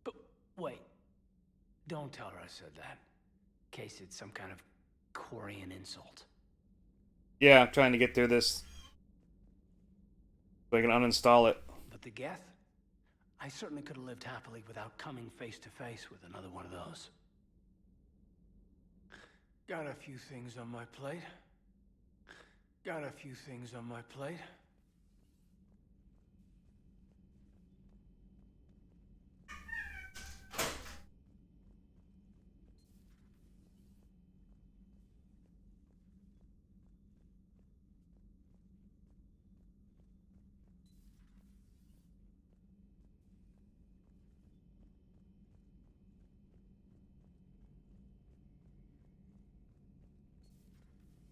But wait. Don't tell her I said that. In case it's some kind of Korean insult. Yeah, I'm trying to get through this so I can uninstall it. But the Geth? I certainly could have lived happily without coming face to face with another one of those. Got a few things on my plate. Got a few things on my plate.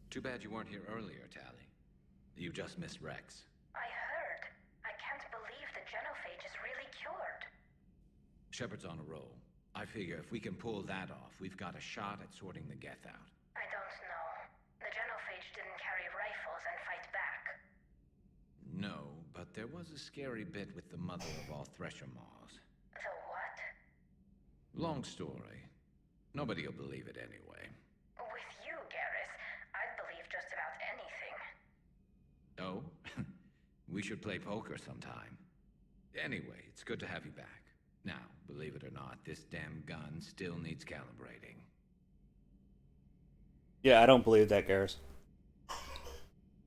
Too bad you weren't here earlier, Tally. You just missed Rex. I heard. I can't believe the genophage is really cured. Shepard's on a roll. I figure if we can pull that off, we've got a shot at sorting the Geth out. I don't know. The genophage didn't carry rifles and fight back. No, but there was a scary bit with the mother of all Thresher Maws. The what? Long story. Nobody'll believe it anyway. With you, Garrus, I'd believe just about anything. Oh? We should play poker sometime. Anyway, it's good to have you back. Now, believe it or not, this damn gun still needs calibrating. Yeah, I don't believe that, Garrus.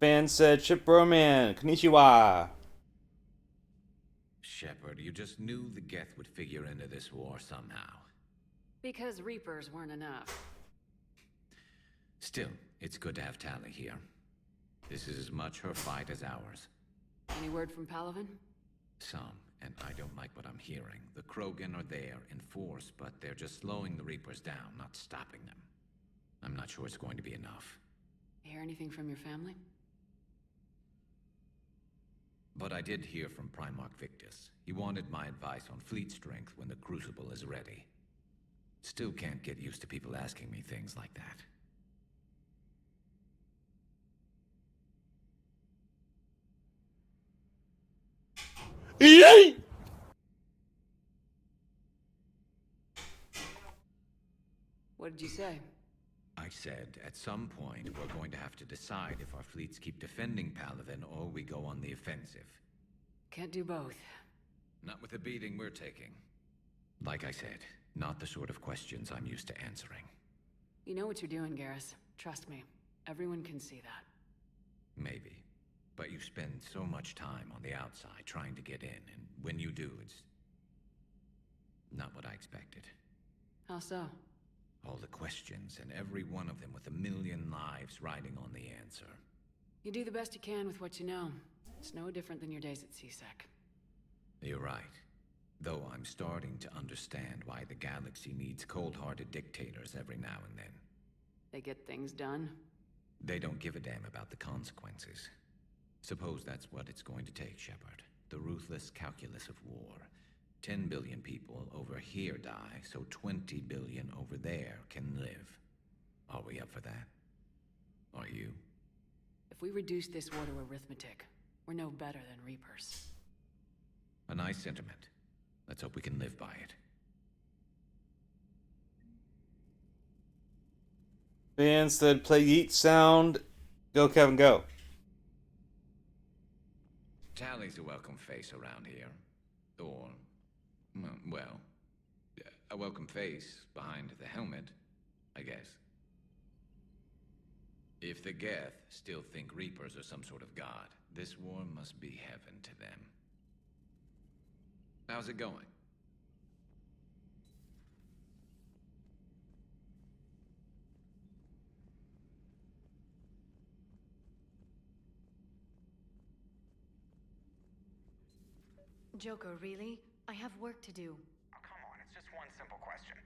Fan said, Ship Broman, konnichiwa. Shepard, you just knew the Geth would figure into this war somehow. Because Reapers weren't enough. Still, it's good to have Tally here. This is as much her fight as ours. Any word from Palaven? Some, and I don't like what I'm hearing. The Krogan are there in force, but they're just slowing the Reapers down, not stopping them. I'm not sure it's going to be enough. Hear anything from your family? But I did hear from Primarch Victus. He wanted my advice on fleet strength when the Crucible is ready. Still can't get used to people asking me things like that. Yay! What did you say? I said, at some point, we're going to have to decide if our fleets keep defending Palaven or we go on the offensive. Can't do both. Not with the beating we're taking. Like I said, not the sort of questions I'm used to answering. You know what you're doing, Garrus. Trust me. Everyone can see that. Maybe. But you spend so much time on the outside trying to get in, and when you do, it's not what I expected. How so? All the questions, and every one of them with a million lives riding on the answer. You do the best you can with what you know. It's no different than your days at CSEC. You're right. Though I'm starting to understand why the galaxy needs cold-hearted dictators every now and then. They get things done. They don't give a damn about the consequences. Suppose that's what it's going to take, Shepard. The ruthless calculus of war. 10 billion people over here die, so 20 billion over there can live. Are we up for that? Are you? If we reduce this war to arithmetic, we're no better than Reapers. A nice sentiment. Let's hope we can live by it. Van said, play Yeet sound. Go, Kevin, go. Tally's a welcome face around here. Or, well, a welcome face behind the helmet, I guess. If the Geth still think Reapers are some sort of god, this war must be heaven to them. How's it going? Joker, really? I have work to do. Oh, come on, it's just one simple question.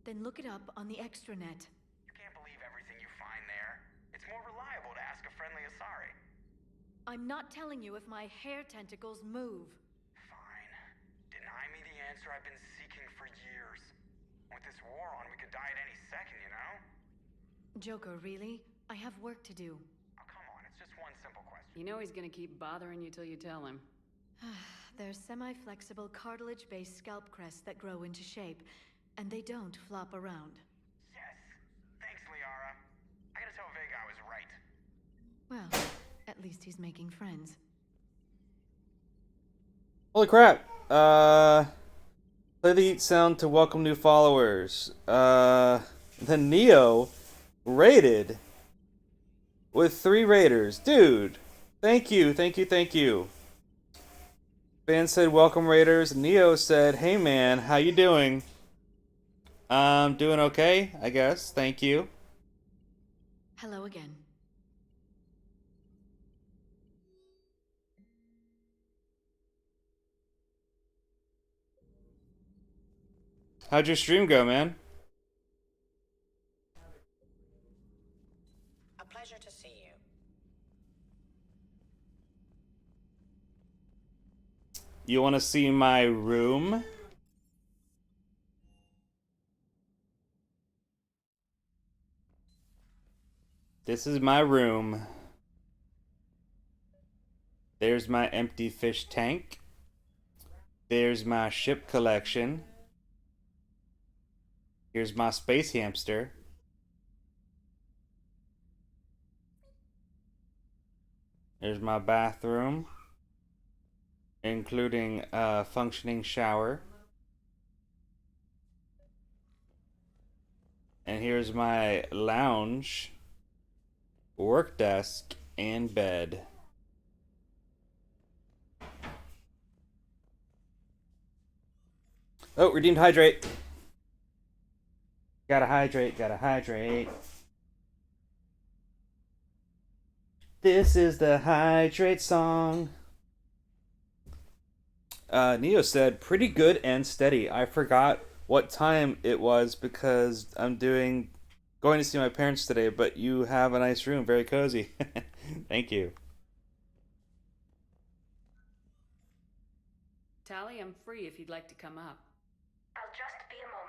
Then look it up on the extranet. You can't believe everything you find there. It's more reliable to ask a friendly Asari. I'm not telling you if my hair tentacles move. Fine. Deny me the answer I've been seeking for years. With this war on, we could die at any second, you know? Joker, really? I have work to do. Oh, come on, it's just one simple question. You know he's gonna keep bothering you till you tell him. They're semi-flexible cartilage-based scalp crests that grow into shape, and they don't flop around. Yes. Thanks, Liara. I gotta tell Vega I was right. Well, at least he's making friends. Holy crap. Play the Yeet sound to welcome new followers. The Neo raided with 3 raiders. Dude, thank you, thank you, thank you. Van said, welcome raiders. Neo said, hey man, how you doing? I'm doing okay, I guess. Thank you. Hello again. How'd your stream go, man? A pleasure to see you. You want to see my room? This is my room. There's my empty fish tank. There's my ship collection. Here's my space hamster. There's my bathroom, including a functioning shower. And here's my lounge, work desk, and bed. Oh, redeemed hydrate. Gotta hydrate, gotta hydrate. This is the hydrate song. Neo said, pretty good and steady. I forgot what time it was because I'm going to see my parents today, but you have a nice room, very cozy. Thank you. Tally, I'm free if you'd like to come up. I'll just be a moment.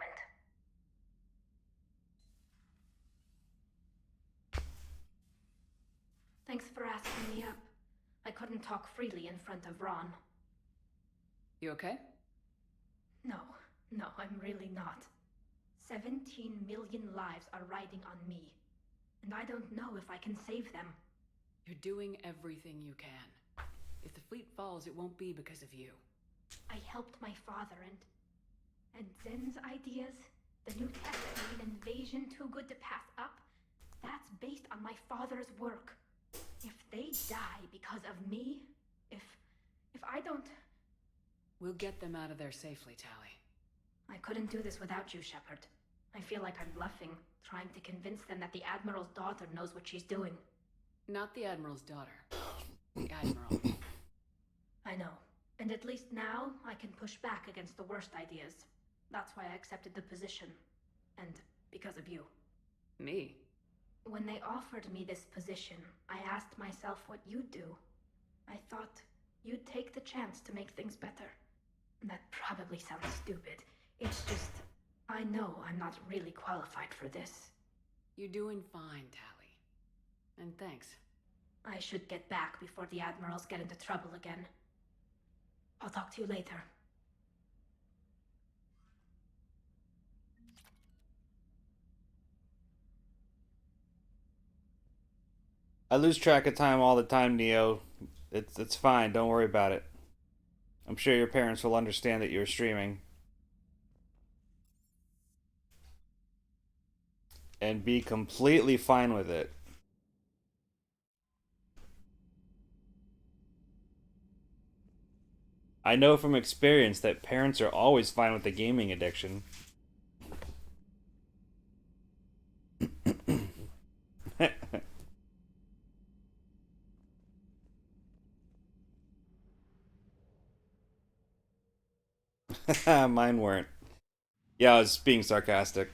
Thanks for asking me up. I couldn't talk freely in front of Ron. You okay? No, I'm really not. 17 million lives are riding on me, and I don't know if I can save them. You're doing everything you can. If the fleet falls, it won't be because of you. I helped my father and Zen's ideas, the new tech that made an invasion too good to pass up, that's based on my father's work. If they die because of me, if I don't... We'll get them out of there safely, Tally. I couldn't do this without you, Shepard. I feel like I'm bluffing, trying to convince them that the Admiral's daughter knows what she's doing. Not the Admiral's daughter. The Admiral. I know. And at least now, I can push back against the worst ideas. That's why I accepted the position. And because of you. Me? When they offered me this position, I asked myself what you'd do. I thought you'd take the chance to make things better. That probably sounds stupid. It's just, I know I'm not really qualified for this. You're doing fine, Tally. And thanks. I should get back before the Admirals get into trouble again. I'll talk to you later. I lose track of time all the time, Neo. It's fine. Don't worry about it. I'm sure your parents will understand that you're streaming. And be completely fine with it. I know from experience that parents are always fine with the gaming addiction. Mine weren't. Yeah, I was being sarcastic.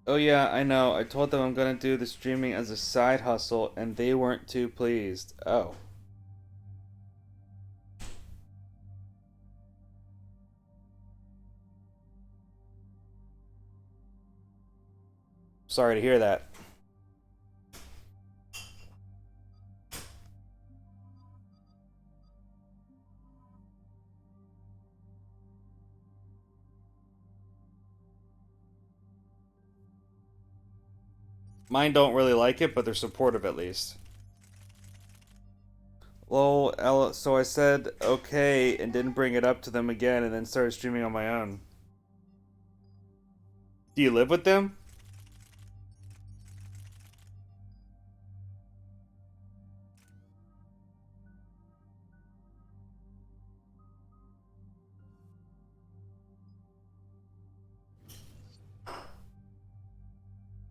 Oh yeah, I know. I told them I'm gonna do the streaming as a side hustle, and they weren't too pleased. Oh. Sorry to hear that. Mine don't really like it, but they're supportive at least. Lol, so I said okay and didn't bring it up to them again and then started streaming on my own. Do you live with them?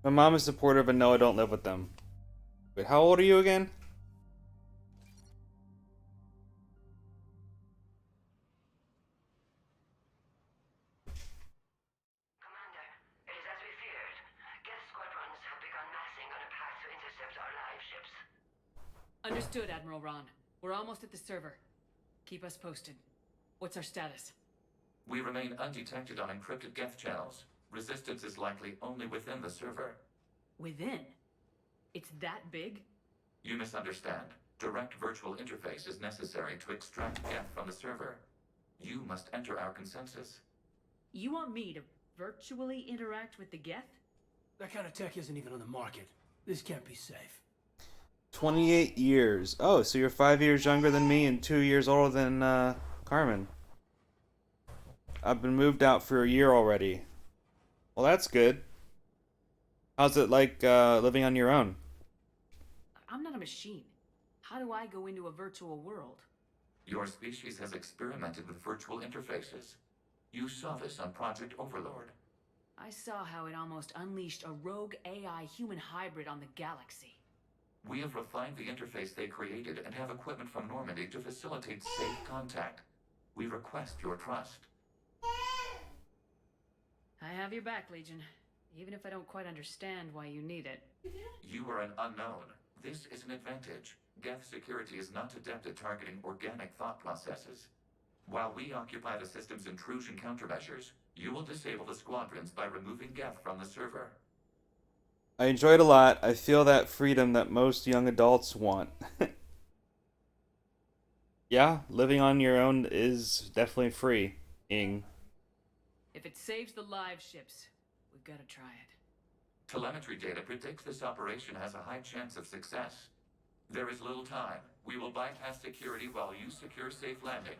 My mom is supportive and no, I don't live with them. Wait, how old are you again? Commander, it is as we feared. Geth squadrons have begun massing on a path to intercept our live ships. Understood, Admiral Ron. We're almost at the server. Keep us posted. What's our status? We remain undetected on encrypted Geth channels. Resistance is likely only within the server. Within? It's that big? You misunderstand. Direct virtual interface is necessary to extract Geth from the server. You must enter our consensus. You want me to virtually interact with the Geth? That kind of tech isn't even on the market. This can't be safe. 28 years. Oh, so you're 5 years younger than me and 2 years older than Carmen. I've been moved out for a year already. Well, that's good. How's it like living on your own? I'm not a machine. How do I go into a virtual world? Your species has experimented with virtual interfaces. You saw this on Project Overlord. I saw how it almost unleashed a rogue AI human hybrid on the galaxy. We have refined the interface they created and have equipment from Normandy to facilitate safe contact. We request your trust. I have your back, Legion. Even if I don't quite understand why you need it. You are an unknown. This is an advantage. Geth security is not adept at targeting organic thought processes. While we occupy the system's intrusion countermeasures, you will disable the squadrons by removing Geth from the server. I enjoy it a lot. I feel that freedom that most young adults want. Yeah, living on your own is definitely freeing. If it saves the live ships, we've got to try it. Telemetry data predicts this operation has a high chance of success. There is little time. We will bypass security while you secure safe landing.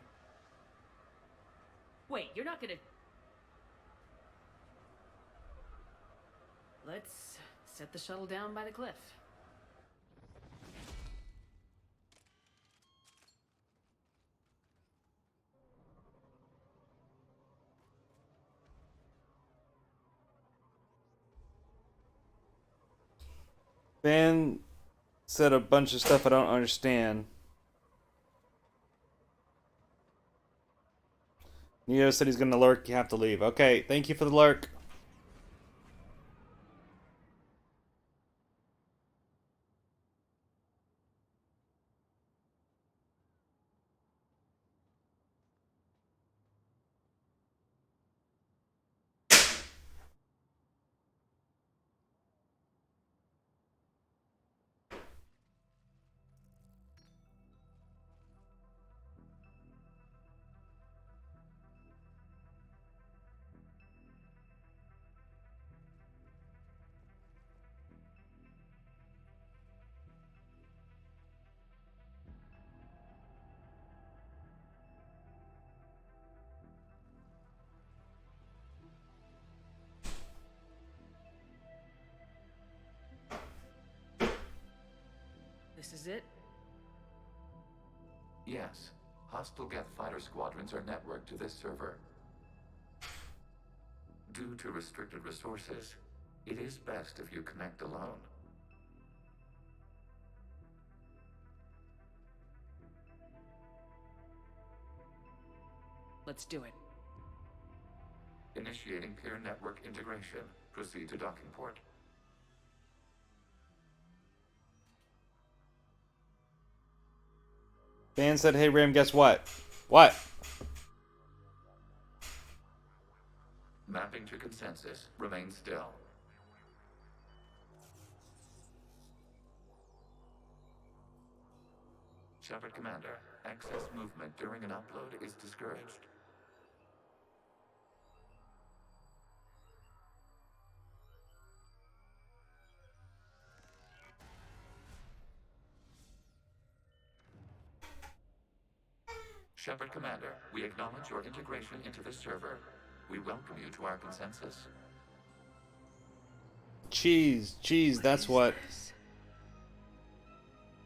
Wait, you're not gonna... Let's set the shuttle down by the cliff. Van said a bunch of stuff I don't understand. Neo said he's gonna lurk, you have to leave. Okay, thank you for the lurk. This is it? Yes. Hostile Geth fighter squadrons are networked to this server. Due to restricted resources, it is best if you connect alone. Let's do it. Initiating peer network integration. Proceed to docking port. Van said, hey Ram, guess what? What? Mapping to consensus. Remain still. Shepard Commander, excess movement during an upload is discouraged. Shepard Commander, we acknowledge your integration into the server. We welcome you to our consensus. Cheese, that's what.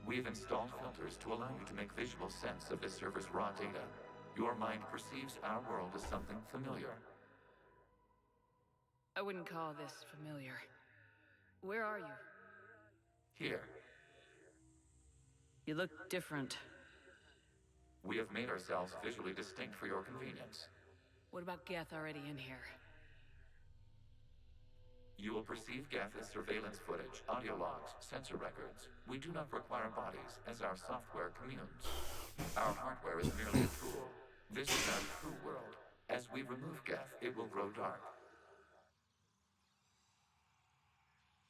We've installed filters to allow you to make visual sense of this server's raw data. Your mind perceives our world as something familiar. I wouldn't call this familiar. Where are you? Here, You look different. we have made ourselves visually distinct for your convenience. What about Geth already in here? You will perceive Geth as surveillance footage, audio logs, sensor records. We do not require bodies, as our software communes. Our hardware is merely a tool. This is our true world. As we remove Geth, it will grow dark.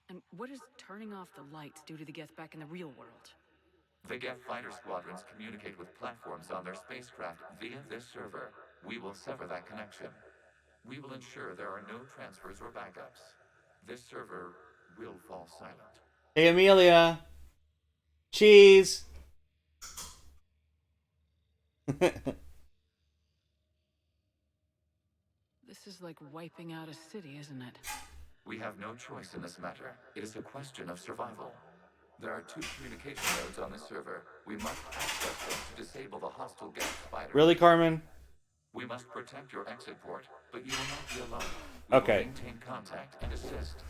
And what does turning off the lights do to the Geth back in the real world? The Geth fighter squadrons communicate with platforms on their spacecraft via this server. We will sever that connection. We will ensure there are no transfers or backups. This server will fall silent. Hey Amelia. Cheese. This is like wiping out a city, isn't it? We have no choice in this matter. It is a question of survival. There are 2 communication nodes on this server. We must access them to disable the hostile Geth fighter. Really, Carmen? We must protect your exit port, but you will not be alone. Okay. We will maintain contact and assist.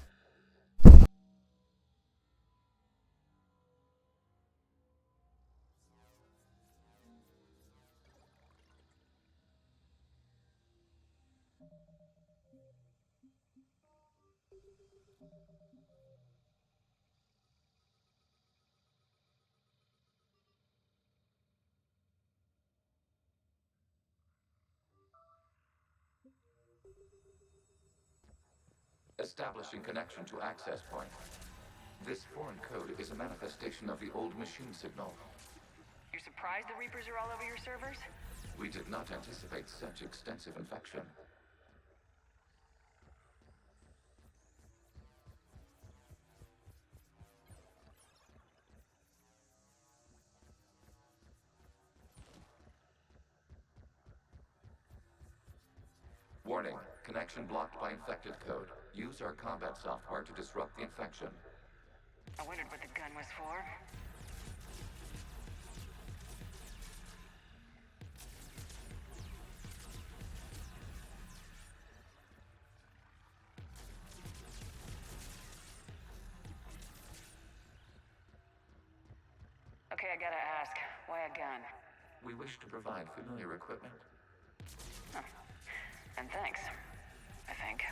Establishing connection to access point. This foreign code is a manifestation of the old machine signal. You're surprised the Reapers are all over your servers? We did not anticipate such extensive infection. Warning, connection blocked by infected code. Use our combat software to disrupt the infection. I wondered what the gun was for. Okay, I gotta ask, why a gun? We wish to provide familiar equipment. Huh. And thanks, I think.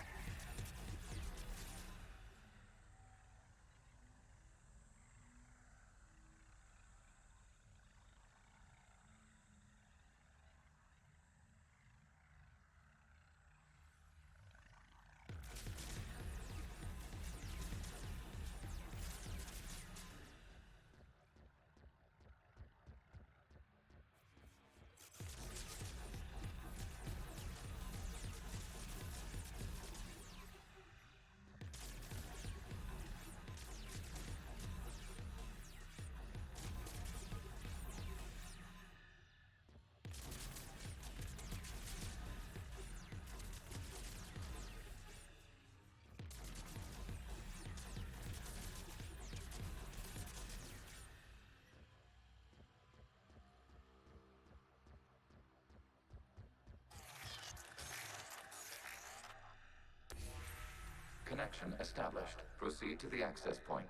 Connection established. Proceed to the access point.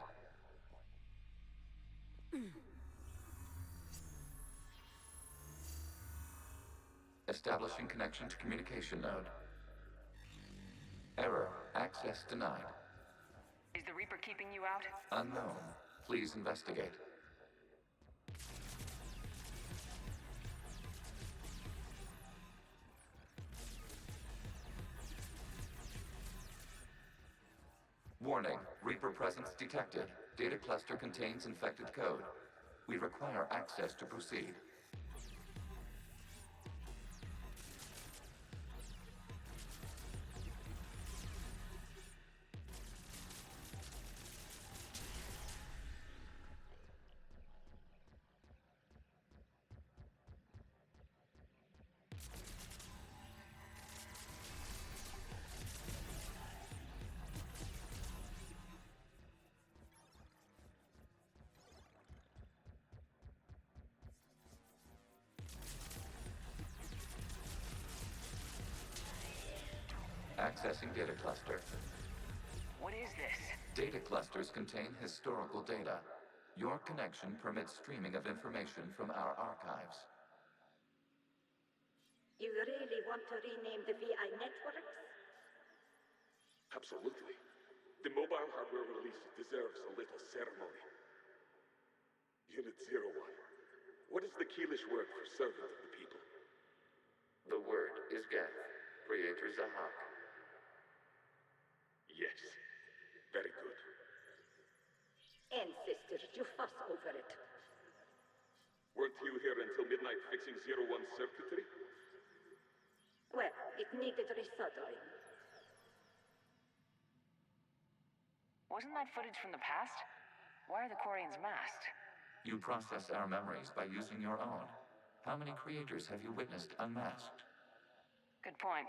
Establishing connection to communication node. Error. Access denied. Is the Reaper keeping you out? Unknown. Please investigate. Warning, Reaper presence detected. Data cluster contains infected code. We require access to proceed. Accessing data cluster. What is this? Data clusters contain historical data. Your connection permits streaming of information from our archives. You really want to rename the VI networks? Absolutely. The mobile hardware release deserves a little ceremony. Unit 01. What is the Keelish word for servant of the people? The word is Geth, Creator Zahak. Yes. Very good. Ancestors, you fuss over it. Weren't you here until midnight fixing 01's circuitry? Well, it needed resoldering. Wasn't that footage from the past? Why are the Quarians masked? You process our memories by using your own. How many creators have you witnessed unmasked? Good point.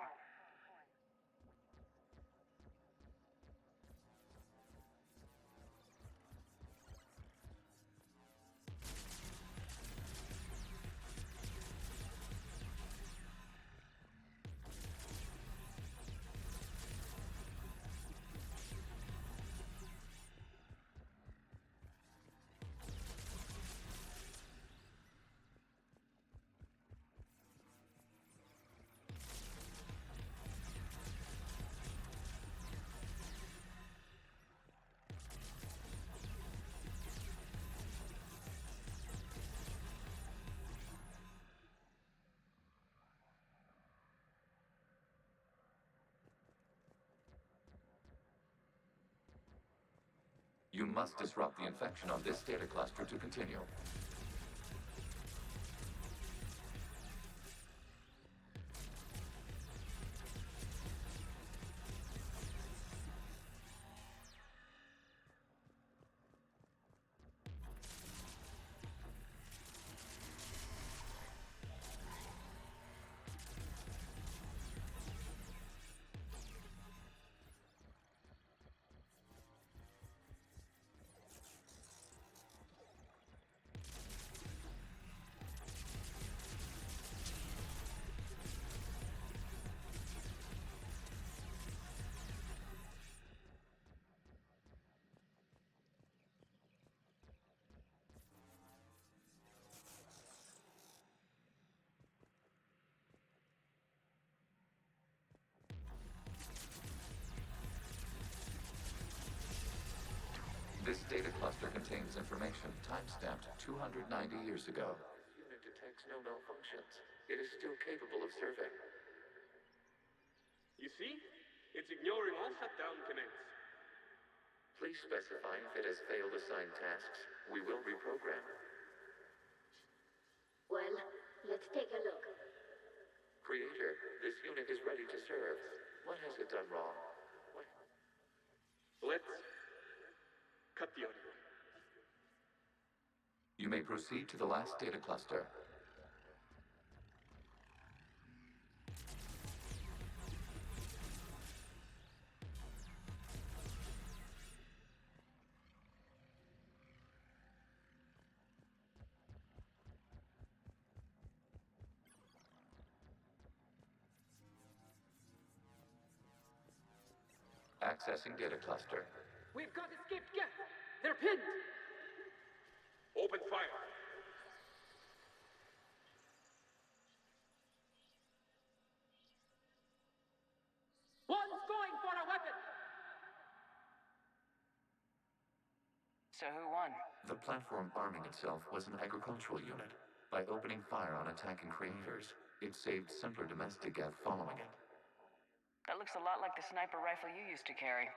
You must disrupt the infection on this data cluster to continue. This data cluster contains information time-stamped 290 years ago. The unit detects no malfunctions. It is still capable of serving. You see? It's ignoring all shutdown commands. Please specify if it has failed assigned tasks. We will reprogram. Well, let's take a look. Creator, this unit is ready to serve. What has it done wrong? Let's cut the audio. You may proceed to the last data cluster. Accessing data cluster. We've got escaped guests. They're pinned. Open fire. One's going for a weapon. So who won? The platform arming itself was an agricultural unit. By opening fire on attacking creators, it saved simpler domestic Geth following it. That looks a lot like the sniper rifle you used to carry.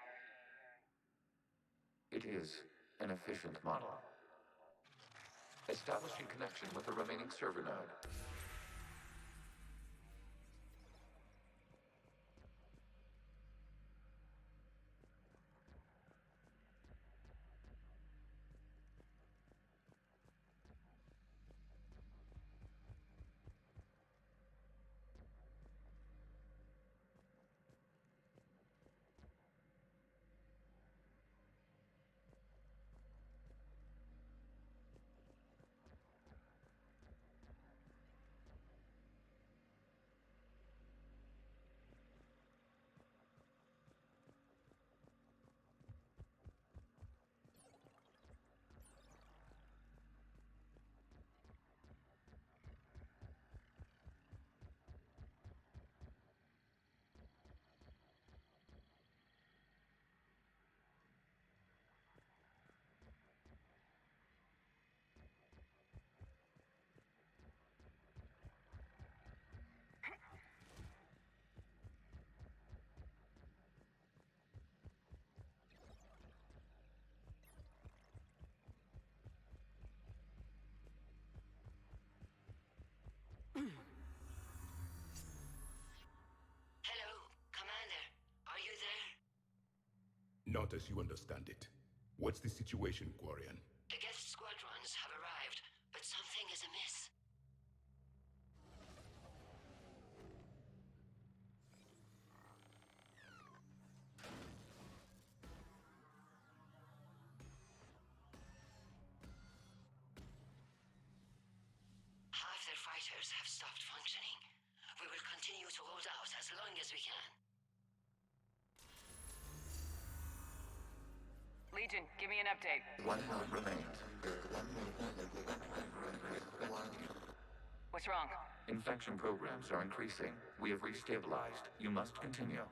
It is an efficient model. Establishing connection with the remaining server node. Hello, Commander. Are you there? Not as you understand it. What's the situation, Quarian? The guest squadrons have arrived, but something is amiss. Half their fighters have stopped functioning. We will continue to hold out as long as we can. Legion, give me an update. One node remains. What's wrong? Infection programs are increasing. We have restabilized. You must continue.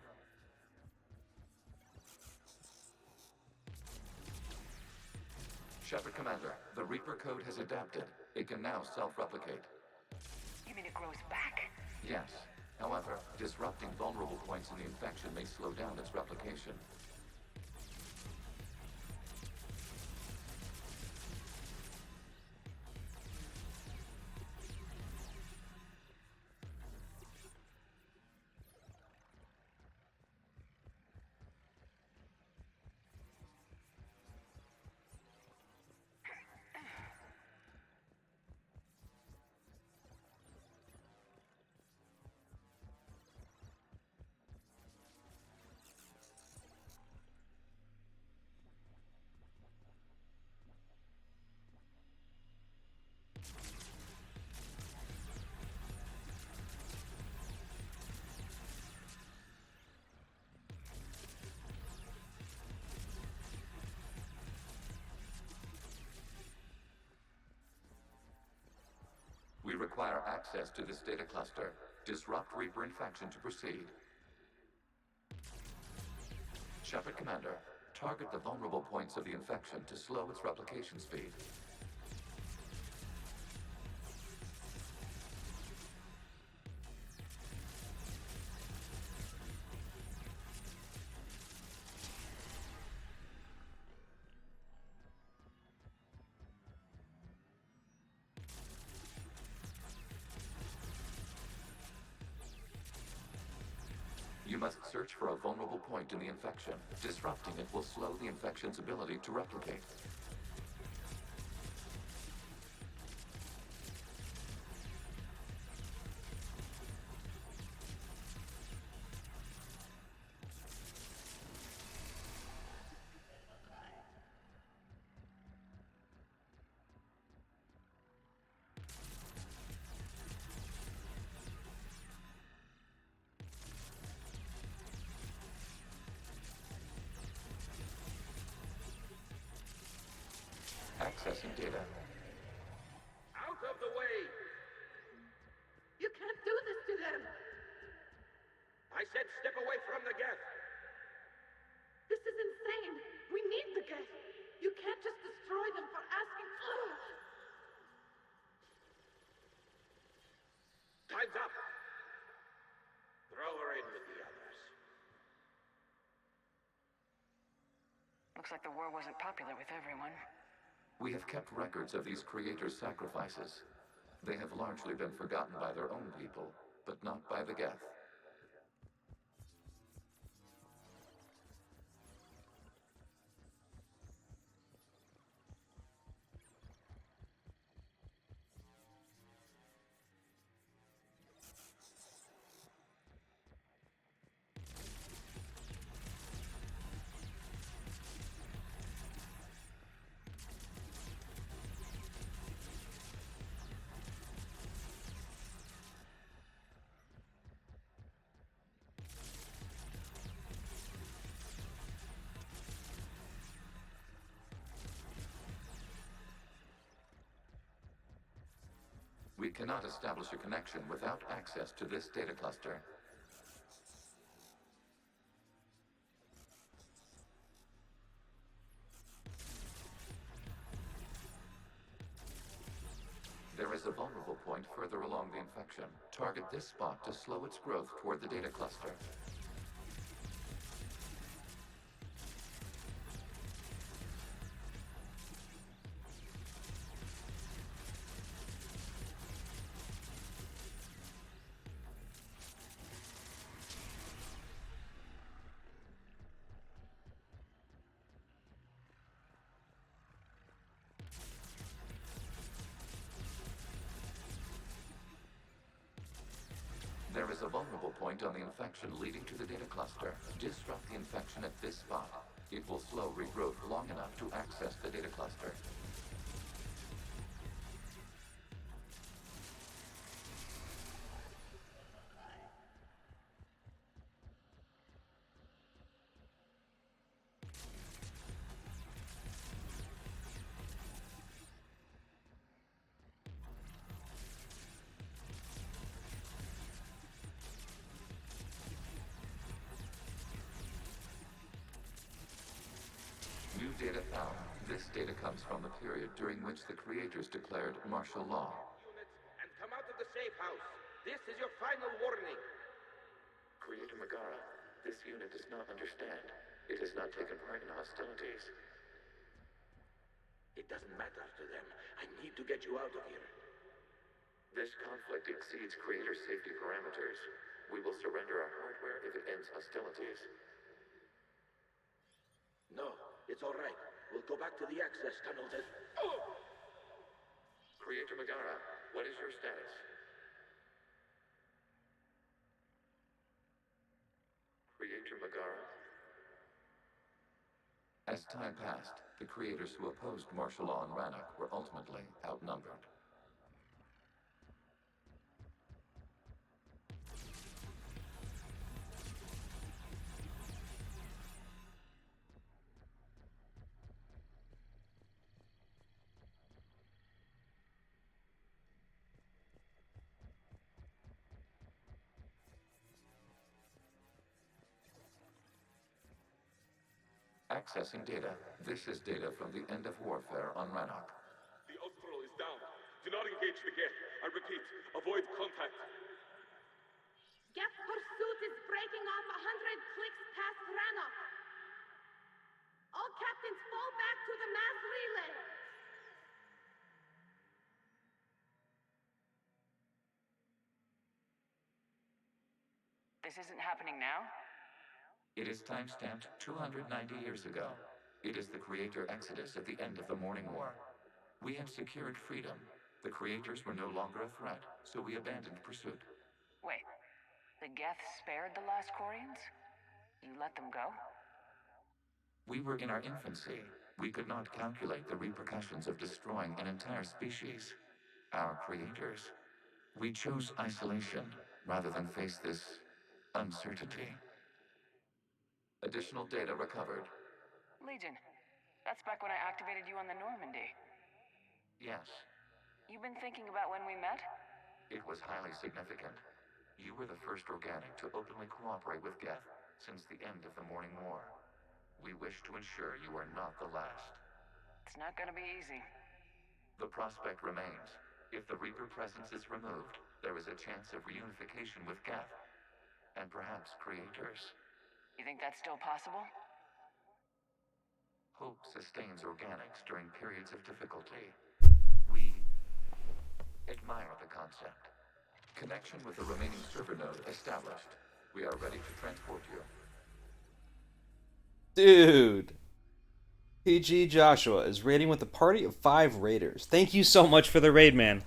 Shepard Commander, the Reaper code has adapted. It can now self-replicate. You mean it grows back? Yes. However, disrupting vulnerable points in the infection may slow down its replication. require access to this data cluster. Disrupt Reaper infection to proceed. Shepard Commander, target the vulnerable points of the infection to slow its replication speed. You must search for a vulnerable point in the infection. Disrupting it will slow the infection's ability to replicate. Accessing data. Out of the way! You can't do this to them! I said step away from the Geth! This is insane! We need the Geth! You can't just destroy them for asking for it! Time's up! Throw her in with the others. Looks like the war wasn't popular with everyone. We have kept records of these creators' sacrifices. They have largely been forgotten by their own people, but not by the Geth. We cannot establish a connection without access to this data cluster. There is a vulnerable point further along the infection. Target this spot to slow its growth toward the data cluster. There is a vulnerable point on the infection leading to the data cluster. Disrupt the infection at this spot. It will slow regrowth long enough to access the data cluster. New data found. This data comes from the period during which the creators declared martial law. And come out of the safe house. This is your final warning. Creator Megara, this unit does not understand. It has not taken part in hostilities. It doesn't matter to them. I need to get you out of here. This conflict exceeds Creator safety parameters. We will surrender our hardware if it ends hostilities. No, it's all right. We'll go back to the access tunnels and... Creator Megara, what is your status? Creator Megara? As time passed, the creators who opposed martial law in Rannoch were ultimately outnumbered. Accessing data. This is data from the end of warfare on Rannoch. The Austral is down. Do not engage the Geth. I repeat, avoid contact. Geth pursuit is breaking off 100 clicks past Rannoch. All captains fall back to the mass relay. This isn't happening now? It is timestamped 290 years ago. It is the Creator Exodus at the end of the Morning War. We had secured freedom. The Creators were no longer a threat, so we abandoned pursuit. Wait, the Geth spared the last Quarians? You let them go? We were in our infancy. We could not calculate the repercussions of destroying an entire species. Our creators. We chose isolation rather than face this uncertainty. Additional data recovered. Legion, that's back when I activated you on the Normandy. Yes, You've been thinking about when we met? it was highly significant. You were the first organic to openly cooperate with Geth since the end of the Morning War. We wish to ensure you are not the last. It's not gonna be easy. The prospect remains. If the Reaper presence is removed, there is a chance of reunification with Geth. And perhaps creators. You think that's still possible? Hope sustains organics during periods of difficulty. We admire the concept. Connection with the remaining server node established. We are ready to transport you. Dude. PG Joshua is raiding with a party of 5 raiders. Thank you so much for the raid, man.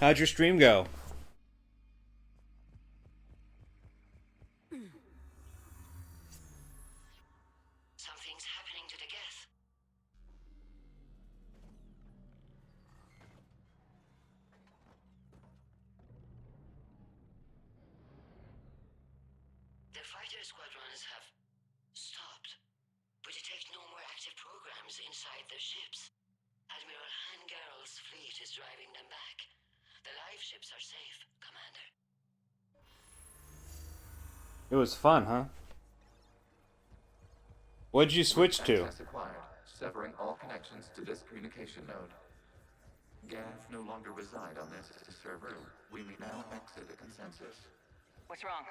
How'd your stream go? Something's happening to the Geth. The fighter squadrons have stopped. We detect no more active programs inside their ships. Admiral Hangarl's fleet is driving them back. The live ships are safe, Commander. It was fun, huh? What'd you switch to? Access acquired, severing all connections to this communication node. Geth no longer reside on this server. We may now exit the consensus. What's wrong?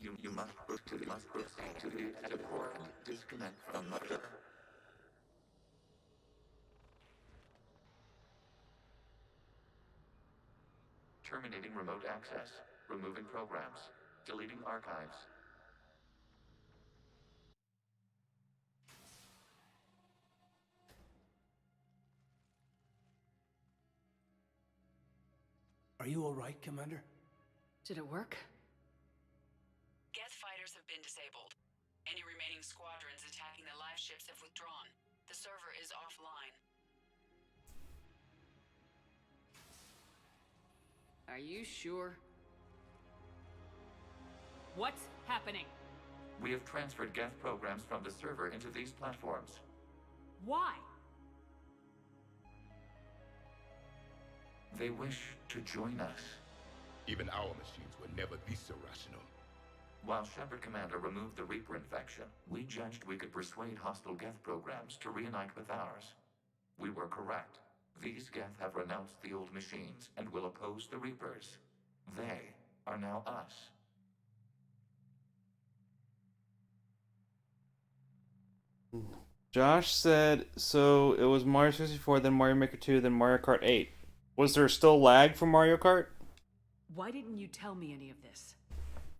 You must proceed to the exit port and disconnect from the server. Terminating remote access. Removing programs. Deleting archives. Are you all right, Commander? Did it work? Geth fighters have been disabled. Any remaining squadrons attacking the live ships have withdrawn. The server is offline. Are you sure? What's happening? We have transferred Geth programs from the server into these platforms. Why? They wish to join us. Even our machines were never this irrational. While Shepard Commander removed the Reaper infection, we judged we could persuade hostile Geth programs to reunite with ours. We were correct. These Geth have renounced the old machines and will oppose the Reapers. They are now us. Josh said, so it was Mario 64, then Mario Maker 2, then Mario Kart 8. Was there still lag for Mario Kart? Why didn't you tell me any of this?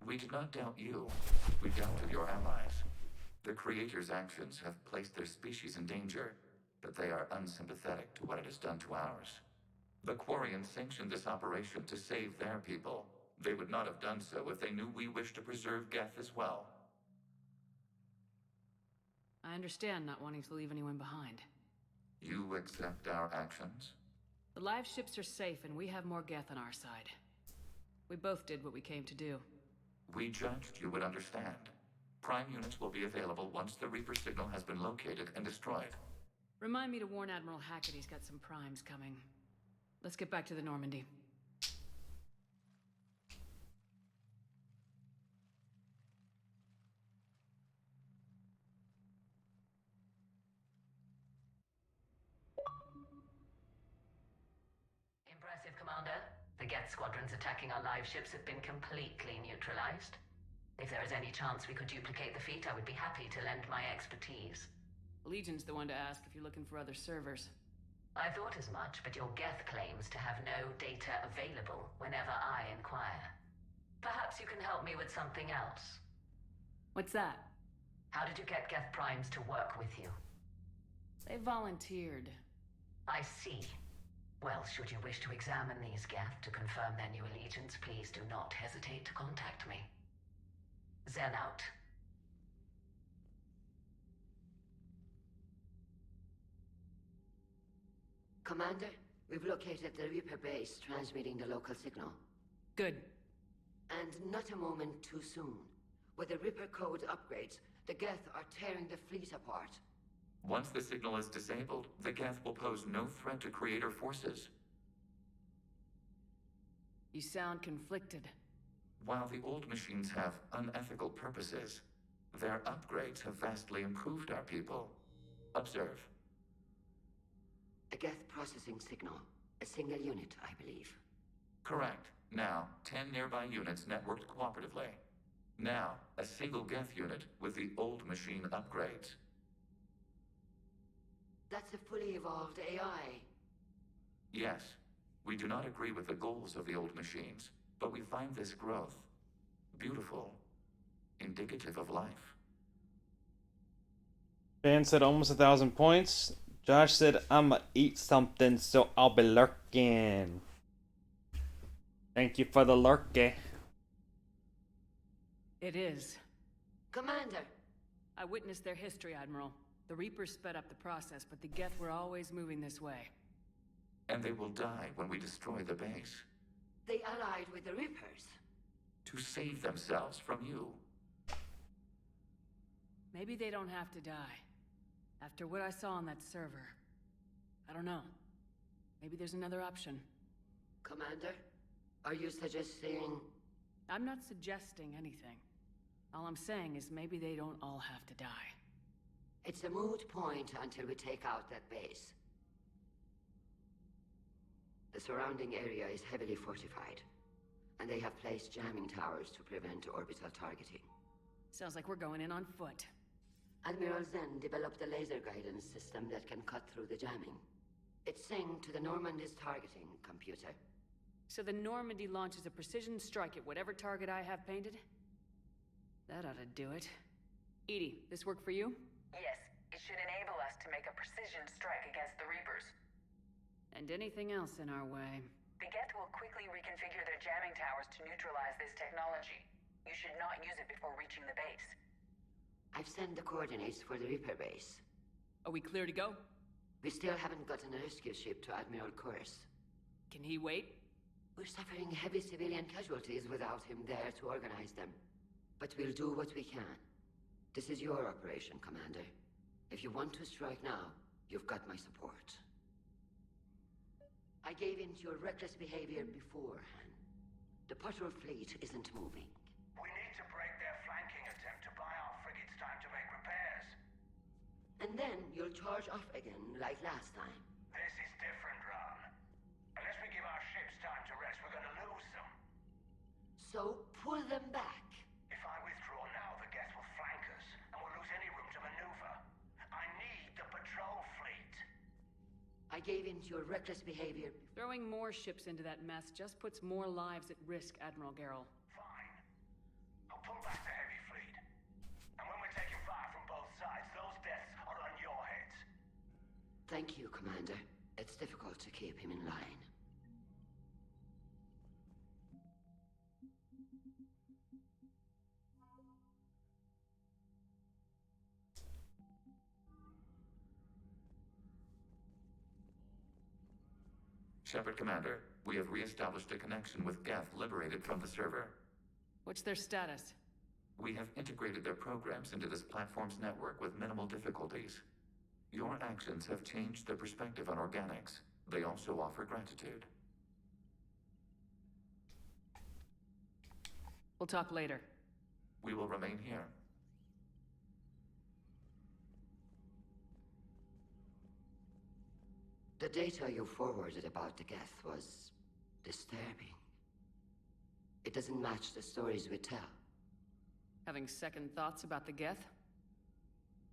We did not doubt you. We doubted your allies. The Creator's actions have placed their species in danger, but they are unsympathetic to what it has done to ours. The Quarians sanctioned this operation to save their people. They would not have done so if they knew we wished to preserve Geth as well. I understand not wanting to leave anyone behind. You accept our actions? The live ships are safe and we have more Geth on our side. We both did what we came to do. We judged you would understand. Prime units will be available once the Reaper signal has been located and destroyed. Remind me to warn Admiral Hackett he's got some primes coming. Let's get back to the Normandy. the Geth squadrons attacking our live ships have been completely neutralized. If there is any chance we could duplicate the feat, I would be happy to lend my expertise. Legion's the one to ask if you're looking for other servers. I thought as much, but your Geth claims to have no data available whenever I inquire. Perhaps you can help me with something else. What's that? How did you get Geth Primes to work with you? They volunteered. I see. Well, should you wish to examine these Geth to confirm their new allegiance, please do not hesitate to contact me. Zen out. Commander, we've located the Reaper base transmitting the local signal. Good. And not a moment too soon. With the Reaper code upgrades, the Geth are tearing the fleet apart. Once the signal is disabled, the Geth will pose no threat to Creator forces. You sound conflicted. While the old machines have unethical purposes, their upgrades have vastly improved our people. Observe. A Geth processing signal. A single unit, I believe. Correct. Now, 10 nearby units networked cooperatively. Now, a single Geth unit with the old machine upgrades. That's a fully evolved AI. Yes, we do not agree with the goals of the old machines, but we find this growth beautiful, indicative of life. Van said almost 1,000 points. Josh said, I'ma eat something, so I'll be lurking. Thank you for the lurky. It is. Commander! I witnessed their history, Admiral. The Reapers sped up the process, but the Geth were always moving this way. And they will die when we destroy the base. They allied with the Reapers. To save themselves from you. Maybe they don't have to die. After what I saw on that server. I don't know. Maybe there's another option. Commander, are you suggesting... I'm not suggesting anything. All I'm saying is maybe they don't all have to die. It's a moot point until we take out that base. The surrounding area is heavily fortified, and they have placed jamming towers to prevent orbital targeting. Sounds like we're going in on foot. Admiral Zen developed a laser guidance system that can cut through the jamming. It's synced to the Normandy's targeting computer. So the Normandy launches a precision strike at whatever target I have painted? That ought to do it. Edie, this work for you? Yes, it should enable us to make a precision strike against the Reapers. And anything else in our way. The Geth will quickly reconfigure their jamming towers to neutralize this technology. You should not use it before reaching the base. I've sent the coordinates for the Reaper base. Are we clear to go? We still haven't gotten a rescue ship to Admiral Kurz. Can he wait? We're suffering heavy civilian casualties without him there to organize them. But we'll do what we can. This is your operation, Commander. If you want to strike now, you've got my support. I gave in to your reckless behavior beforehand. The patrol fleet isn't moving. We need to break their flanking attempt to buy our frigates time to make repairs. And then you'll charge off again, like last time. This is different, Ron. Unless we give our ships time to rest, we're gonna lose them. So, pull them back. If I withdraw now, the Geth will flank us, and we'll lose any room to maneuver. I need the patrol fleet. I gave in to your reckless behavior. Throwing more ships into that mess just puts more lives at risk, Admiral Garrel. Fine. I'll pull back the heavy fleet. And when we're taking fire from both sides, those deaths are on your heads. Thank you, Commander. It's difficult to keep him in line. Shepard Commander, we have re-established a connection with Geth liberated from the server. What's their status? We have integrated their programs into this platform's network with minimal difficulties. Your actions have changed their perspective on organics. They also offer gratitude. We'll talk later. We will remain here. The data you forwarded about the Geth was disturbing. It doesn't match the stories we tell. Having second thoughts about the Geth?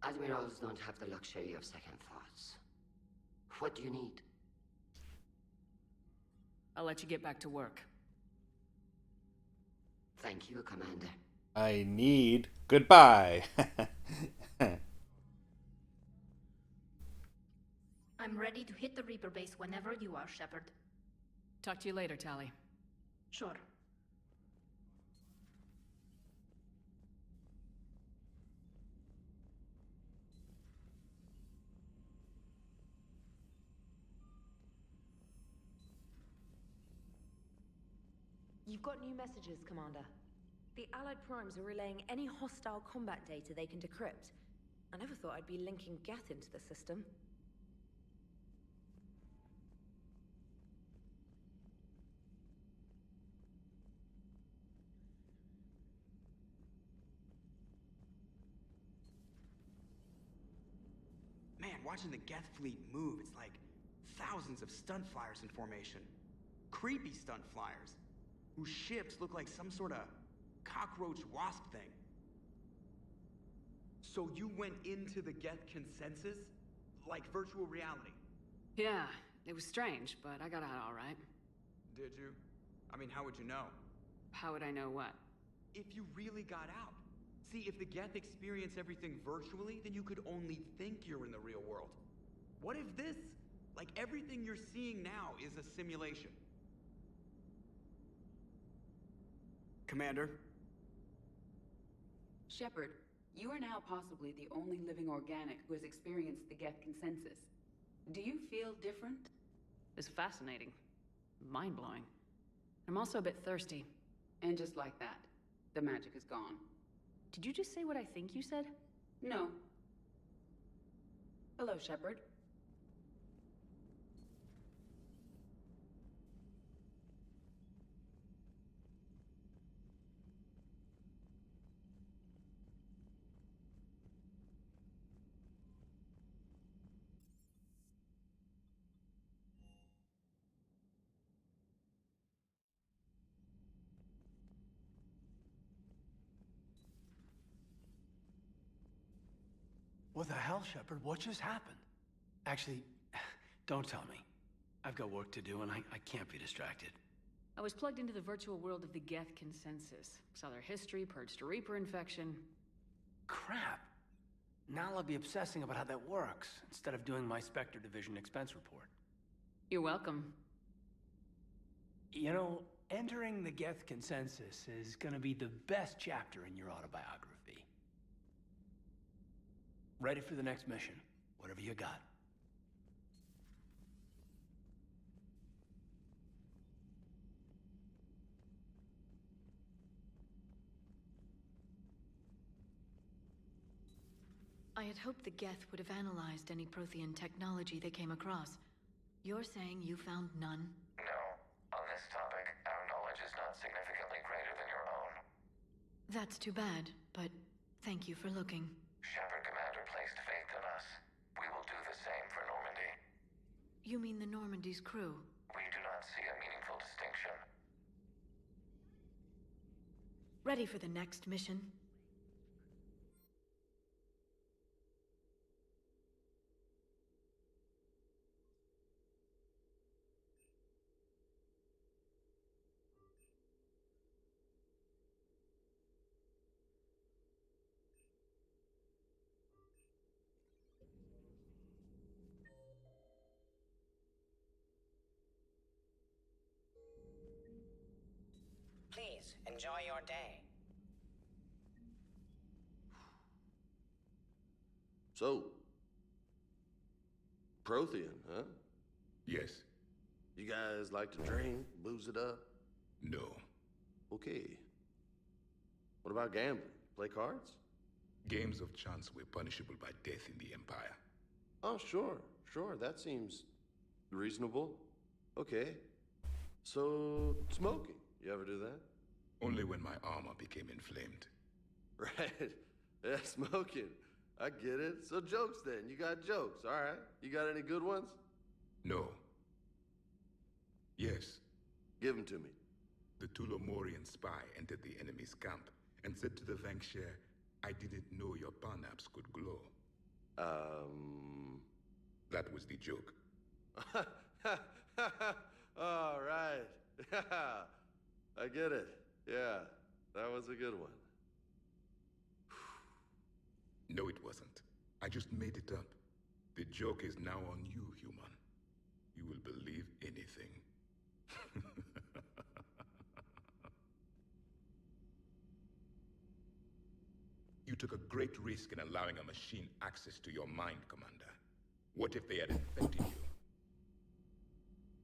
Admirals don't have the luxury of second thoughts. What do you need? I'll let you get back to work. Thank you, Commander. I need goodbye. I'm ready to hit the Reaper base whenever you are, Shepard. Talk to you later, Tali. Sure. You've got new messages, Commander. The Allied Primes are relaying any hostile combat data they can decrypt. I never thought I'd be linking Geth into the system. Man, watching the Geth fleet move, it's like thousands of stunt flyers in formation. Creepy stunt flyers, whose ships look like some sort of cockroach wasp thing. So you went into the Geth consensus? Like virtual reality? Yeah, it was strange, but I got out all right. Did you? I mean, how would you know? How would I know what? If you really got out. See, if the Geth experience everything virtually, then you could only think you're in the real world. What if this, like everything you're seeing now, is a simulation? Commander? Shepard, you are now possibly the only living organic who has experienced the Geth consensus. Do you feel different? It's fascinating. Mind-blowing. I'm also a bit thirsty. And just like that, the magic is gone. Did you just say what I think you said? No. Hello, Shepard. What the hell, Shepard? What just happened? Actually, don't tell me. I've got work to do and I can't be distracted. I was plugged into the virtual world of the Geth consensus. Saw their history, purged a Reaper infection. Crap. Now I'll be obsessing about how that works, instead of doing my Spectre Division expense report. You're welcome. You know, entering the Geth consensus is gonna be the best chapter in your autobiography. Ready for the next mission, whatever you got. I had hoped the Geth would have analyzed any Prothean technology they came across. You're saying you found none? No. On this topic, our knowledge is not significantly greater than your own. That's too bad, but thank you for looking. Shepard Commander placed faith in us. We will do the same for Normandy. You mean the Normandy's crew? We do not see a meaningful distinction. Ready for the next mission? Please, enjoy your day. So, Prothean, huh? Yes. You guys like to drink, booze it up? No. Okay. What about gambling? Play cards? Games of chance were punishable by death in the Empire. Oh, sure. That seems reasonable. Okay. So, smoking. You ever do that? Only when my armor became inflamed. Right. Yeah, smoking. I get it. So jokes then. You got jokes. All right. You got any good ones? No. Yes. Give him to me. The Tulomorian spy entered the enemy's camp and said to the Vanguard, I didn't know your parnaps could glow. That was the joke. All right. I get it. Yeah, that was a good one. No, it wasn't. I just made it up. The joke is now on you, human. You will believe anything. You took a great risk in allowing a machine access to your mind, Commander. What if they had infected you?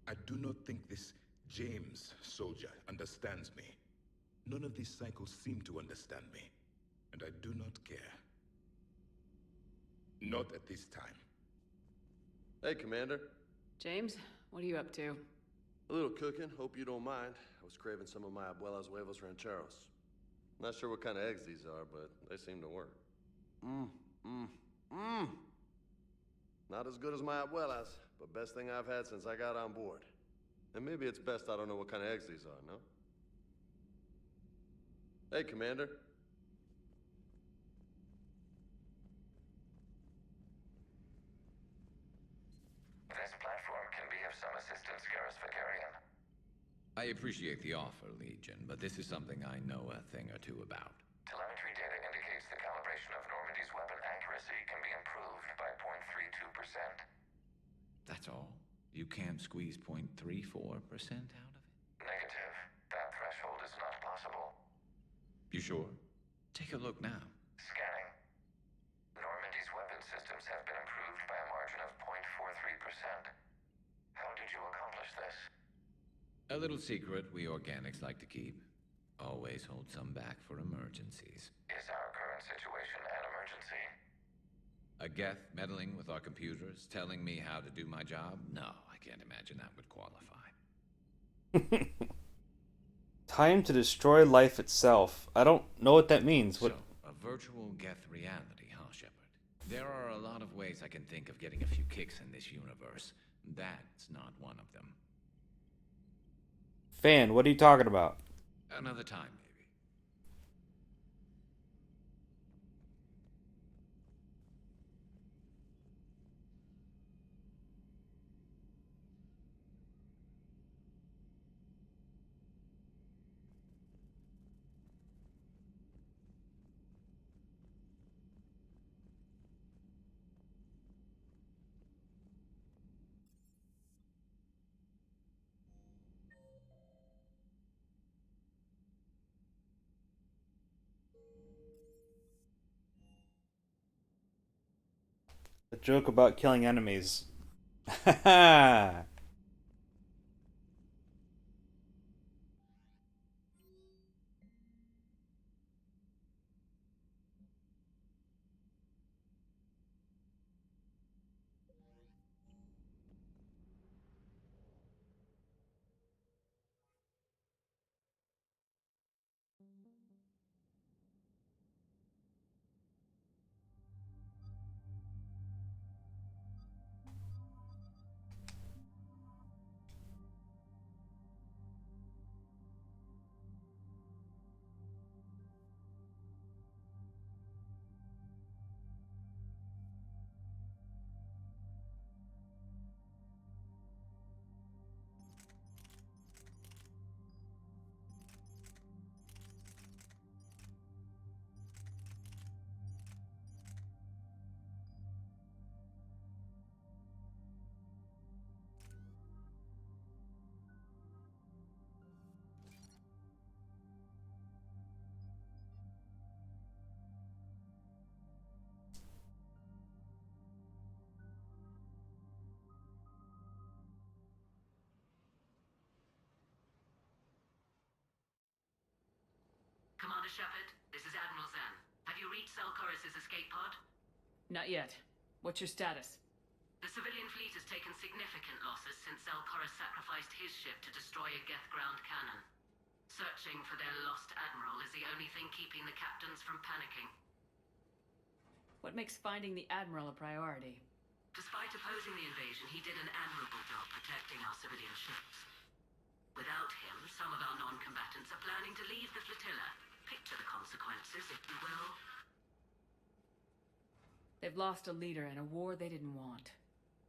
I do not think this James soldier understands me. None of these cycles seem to understand me, and I do not care. Not at this time. Hey, Commander. James, what are you up to? A little cooking, hope you don't mind. I was craving some of my abuela's huevos rancheros. Not sure what kind of eggs these are, but they seem to work. Not as good as my abuela's, but best thing I've had since I got on board. And maybe it's best I don't know what kind of eggs these are, no? Hey, Commander. This platform can be of some assistance, Garrus Vakarian. I appreciate the offer, Legion, but this is something I know a thing or two about. Telemetry data indicates the calibration of Normandy's weapon accuracy can be improved by 0.32%. That's all? You can't squeeze 0.34% out of it? Negative. That threshold is not possible. You sure? Take a look now. Scanning. Normandy's weapon systems have been improved by a margin of 0.43%. How did you accomplish this? A little secret we organics like to keep. Always hold some back for emergencies. Is our current situation an emergency? A Geth meddling with our computers, telling me how to do my job? No, I can't imagine that would qualify. Time to destroy life itself. I don't know what that means. What? So, a virtual Geth reality, huh, Shepard? There are a lot of ways I can think of getting a few kicks in this universe. That's not one of them. Fan, what are you talking about? Another time, maybe. A joke about killing enemies. Haha. Commander Shepard, this is Admiral Zen. Have you reached Selchoris' escape pod? Not yet. What's your status? The civilian fleet has taken significant losses since Selchoris sacrificed his ship to destroy a Geth ground cannon. Searching for their lost admiral is the only thing keeping the captains from panicking. What makes finding the Admiral a priority? Despite opposing the invasion, he did an admirable job protecting our civilian ships. Without him, some of our non-combatants are planning to leave the flotilla. Picture the consequences, if you will. They've lost a leader in a war they didn't want.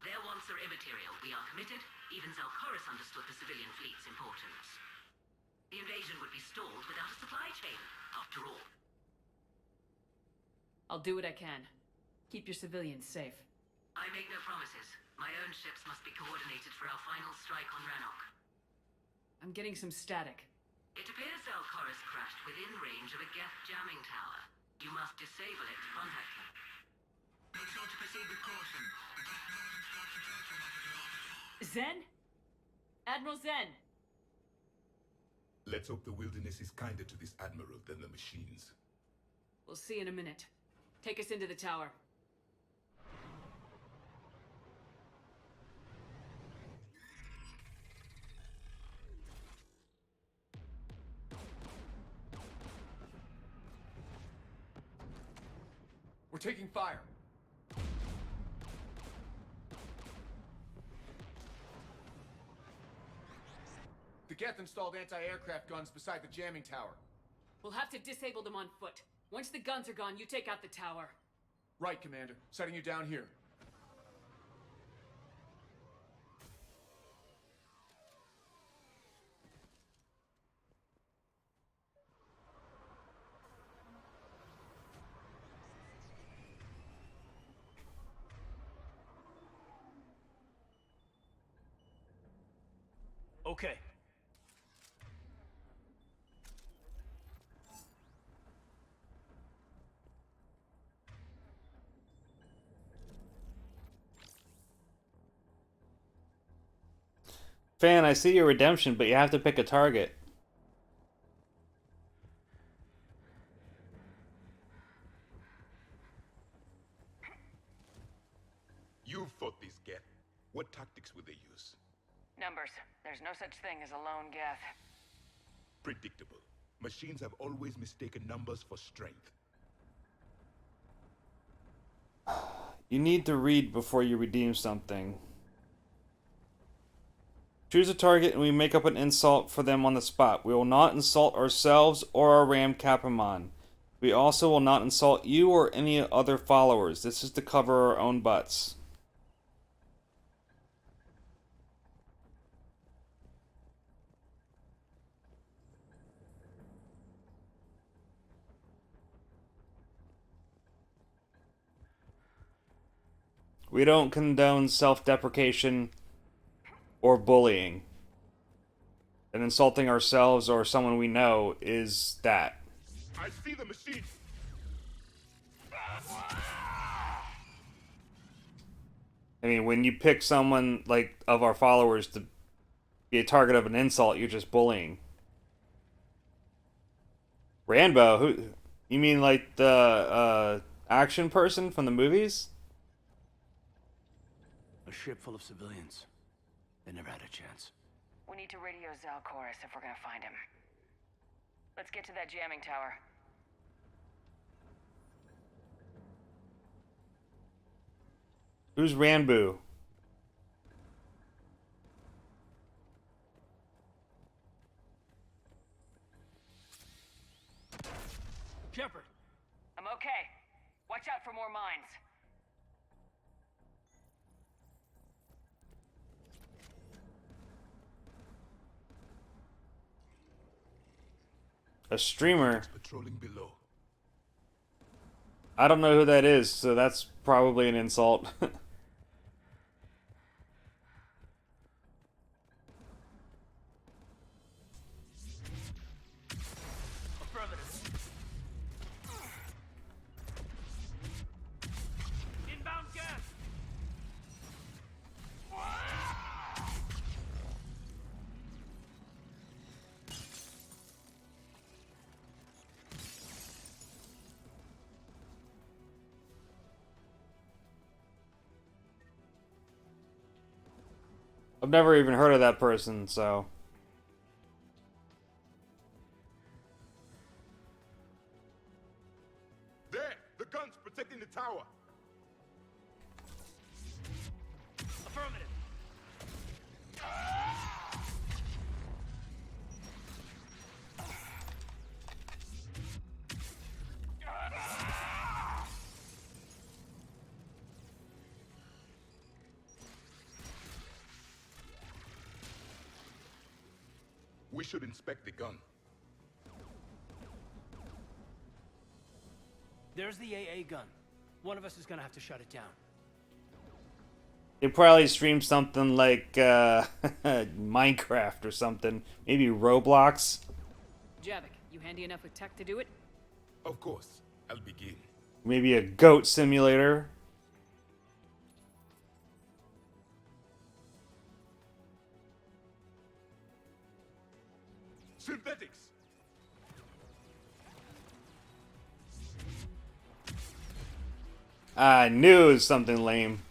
Their wants are immaterial. We are committed. Even Zalcaris understood the civilian fleet's importance. The invasion would be stalled without a supply chain, after all. I'll do what I can. Keep your civilians safe. I make no promises. My own ships must be coordinated for our final strike on Rannoch. I'm getting some static. It appears Zalcaris crashed within range of a Geth jamming tower. You must disable it to contact him. Make sure to proceed with caution. Zen? Admiral Zen! Let's hope the wilderness is kinder to this admiral than the machines. We'll see in a minute. Take us into the tower. We're taking fire. The Geth installed anti-aircraft guns beside the jamming tower. We'll have to disable them on foot. Once the guns are gone, you take out the tower. Right, Commander. Setting you down here. Okay. Fan, I see your redemption, but you have to pick a target. You've fought these Geth. What tactics would they use? Numbers. There's no such thing as a lone Geth. Predictable. Machines have always mistaken numbers for strength. You need to read before you redeem something. Choose a target and we make up an insult for them on the spot. We will not insult ourselves or our Ram Capamon. We also will not insult you or any other followers. This is to cover our own butts. We don't condone self-deprecation or bullying. And insulting ourselves or someone we know is that. I see the machine. I mean, when you pick someone, like, of our followers to be a target of an insult, you're just bullying. Rambo? Who? You mean, like, the, action person from the movies? A ship full of civilians. They never had a chance. We need to radio Zalcaris if we're gonna find him. Let's get to that jamming tower. Who's Ranbu? Shepard! I'm okay. Watch out for more mines. A streamer? Patrolling below. I don't know who that is, so that's probably an insult. Affirmative. Inbound gas! I've never even heard of that person, so... There! The guns protecting the tower! Affirmative. We should inspect the gun. There's the AA gun. One of us is gonna have to shut it down. They probably stream something like Minecraft or something. Maybe Roblox. Javik, you handy enough with tech to do it? Of course. I'll begin. Maybe a goat simulator. Synthetics! I knew it was something lame.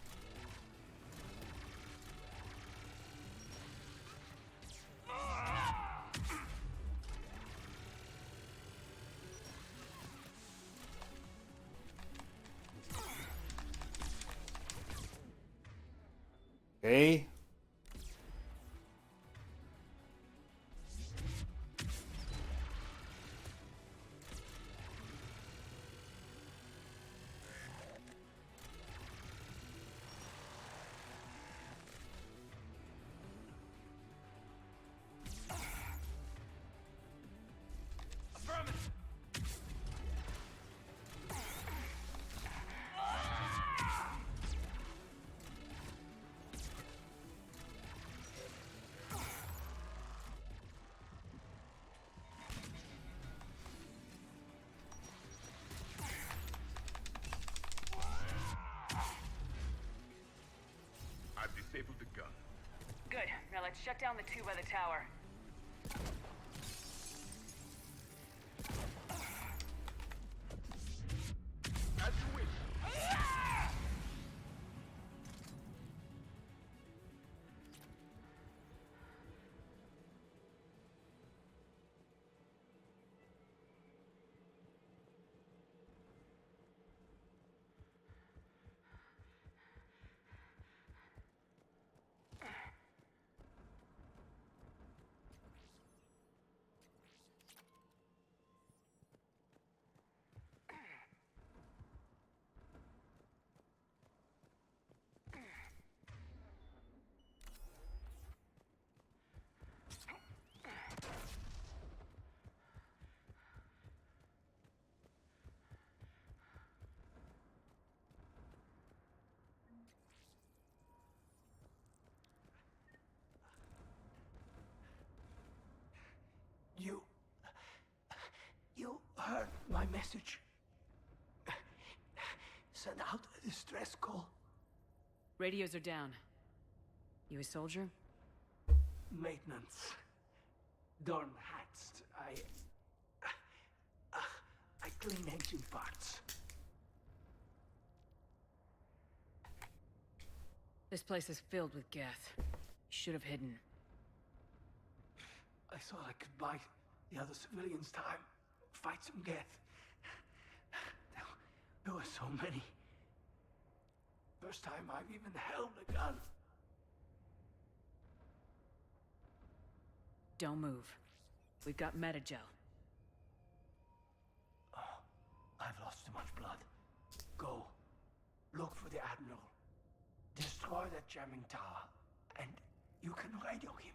Okay. I've disabled the gun. Good. Now let's shut down the two by the tower. As you wish. You heard my message. Send out a distress call. Radios are down. You a soldier? Maintenance. Darn hats. I clean engine parts. This place is filled with Geth. You should have hidden. I thought I could buy the other civilians time. Fight some Geth. There were so many. First time I've even held a gun. Don't move. We've got Metagel. Oh, I've lost too much blood. Go. Look for the Admiral. Destroy that jamming tower. And you can radio him.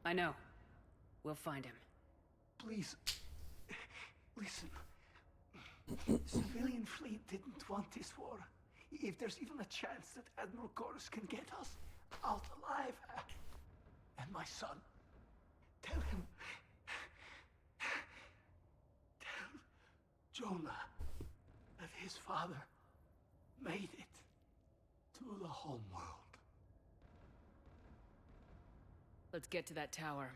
I know. We'll find him. Please. Listen. The civilian fleet didn't want this war. If there's even a chance that Admiral Chorus can get us out alive. And my son. Tell him. Tell Jonah that his father made it to the home world. Let's get to that tower.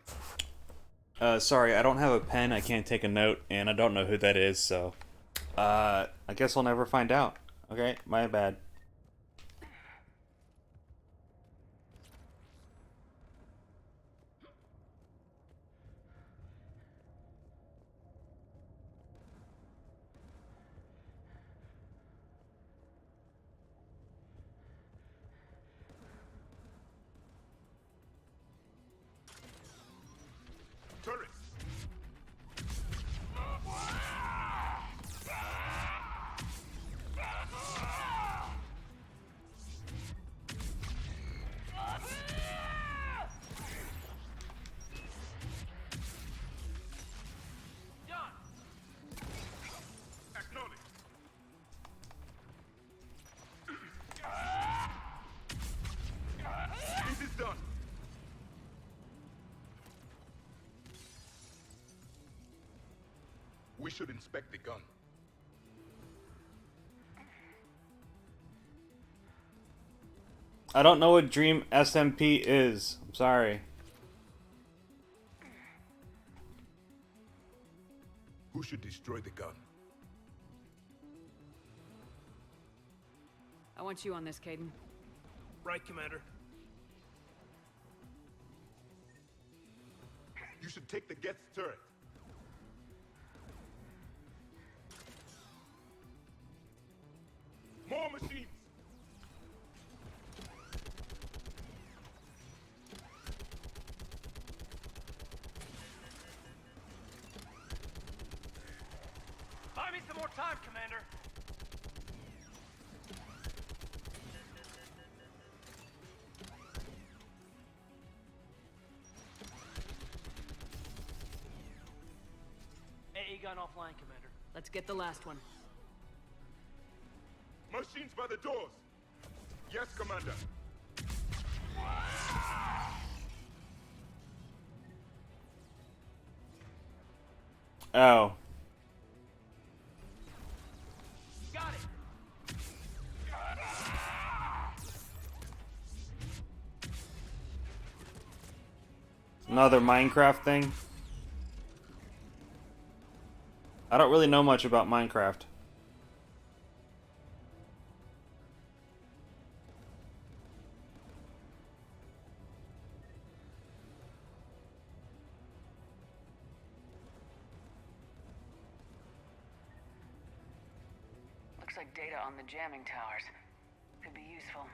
Sorry, I don't have a pen, I can't take a note, and I don't know who that is, so... I guess we'll never find out. Okay, my bad. Turrets! We should inspect the gun. I don't know what Dream SMP is. I'm sorry. Who should destroy the gun? I want you on this, Caden. Right, Commander. You should take the Geth's turret. More machines! Buy me some more time, Commander. AE gun offline, Commander. Let's get the last one. Machines by the doors! Yes, Commander. Oh. Got it! Another Minecraft thing. I don't really know much about Minecraft. Looks like data on the jamming towers. Could be useful.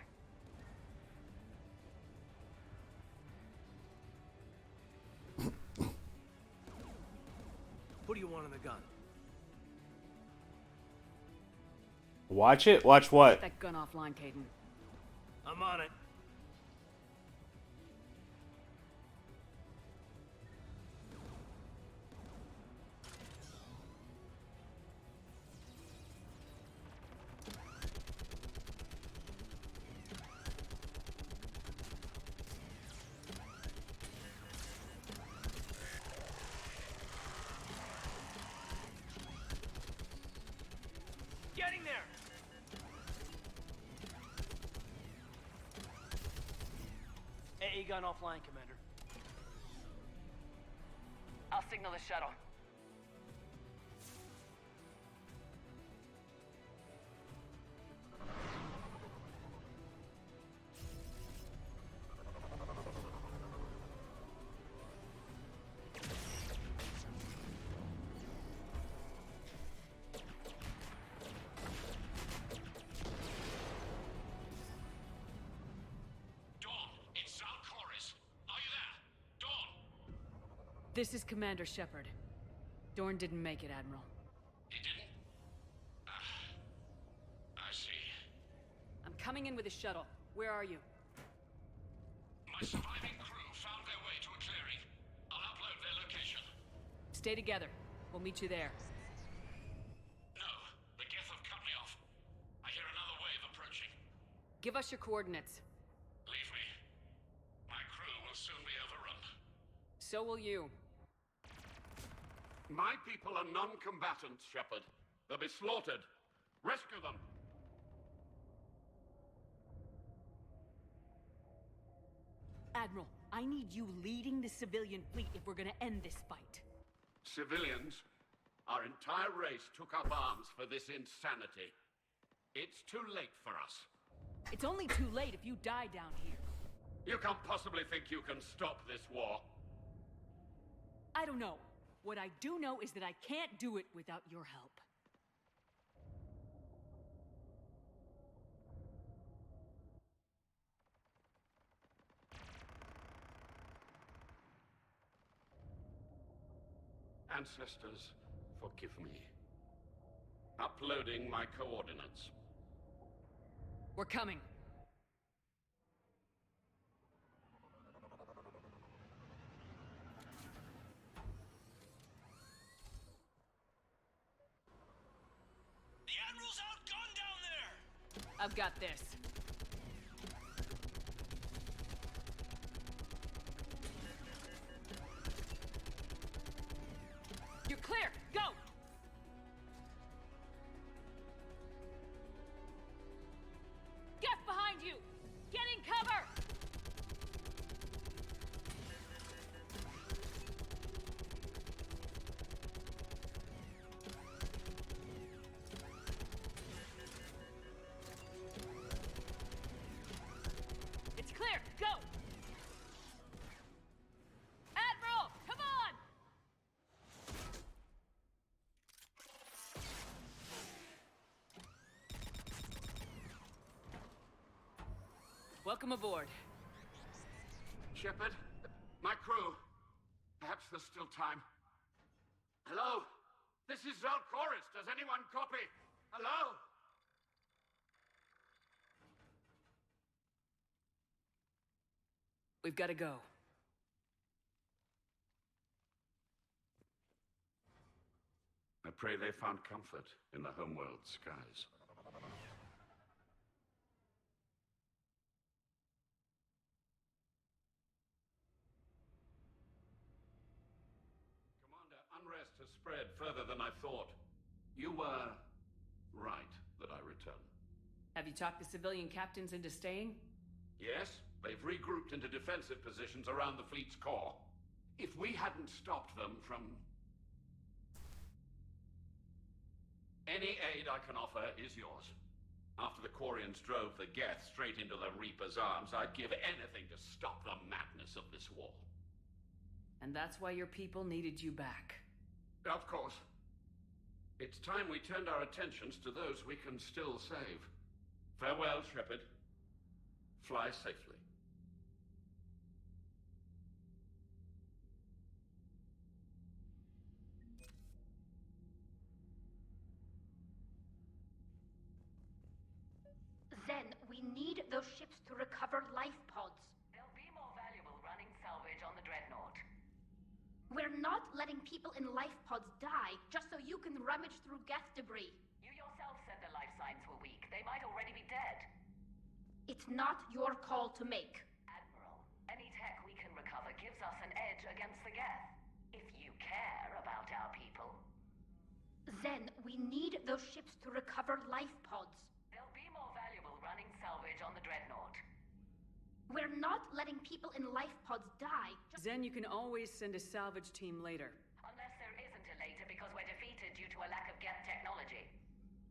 What do you want on the gun? Watch it? Watch what? Get that gun offline, Caden. I'm on it. Getting there! AE gun offline, Commander. I'll signal the shuttle. This is Commander Shepard. Dorn didn't make it, Admiral. He didn't? I see. I'm coming in with a shuttle. Where are you? My surviving crew found their way to a clearing. I'll upload their location. Stay together. We'll meet you there. No, the Geth have cut me off. I hear another wave approaching. Give us your coordinates. Leave me. My crew will soon be overrun. So will you. My people are non-combatants, Shepard. They'll be slaughtered. Rescue them! Admiral, I need you leading the civilian fleet if we're gonna end this fight. Civilians, our entire race took up arms for this insanity. It's too late for us. It's only too late if you die down here. You can't possibly think you can stop this war. I don't know. What I do know is that I can't do it without your help. Ancestors, forgive me. Uploading my coordinates. We're coming. I've got this. You're clear. Go! Welcome aboard. Shepard, my crew. Perhaps there's still time. Hello? This is Zalcoris. Does anyone copy? Hello? We've got to go. I pray they found comfort in the homeworld skies. Commander, unrest has spread further than I thought. You were right that I return. Have you talked the civilian captains into staying? Yes, they've regrouped into defensive positions around the fleet's core. If we hadn't stopped them from... Any aid I can offer is yours. After the Quarians drove the Geth straight into the Reaper's arms, I'd give anything to stop the madness of this war. And that's why your people needed you back. Of course. It's time we turned our attentions to those we can still save. Farewell, Shepard. Fly safely. Zen, we need those ships to recover life pods. They'll be more valuable running salvage on the Dreadnought. We're not letting people in life pods die just so you can rummage through Geth debris. You yourself said the life signs were weak. They might already be dead. It's not your call to make. Admiral, any tech we can recover gives us an edge against the Geth. If you care about our people. Zen, we need those ships to recover life pods. They'll be more valuable running salvage on the Dreadnought. We're not letting people in life pods die. Zen, you can always send a salvage team later. Unless there isn't a later because we're defeated due to a lack of Geth technology.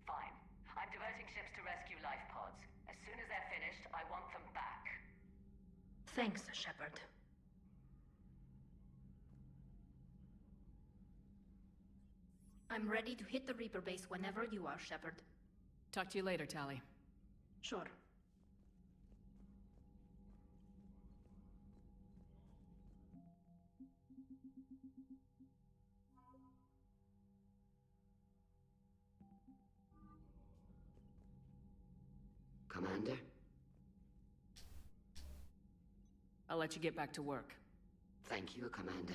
Fine. I'm diverting ships to rescue life pods. As soon as they're finished, I want them back. Thanks, Shepard. I'm ready to hit the Reaper base whenever you are, Shepard. Talk to you later, Tali. Sure. Commander? I'll let you get back to work. Thank you, Commander.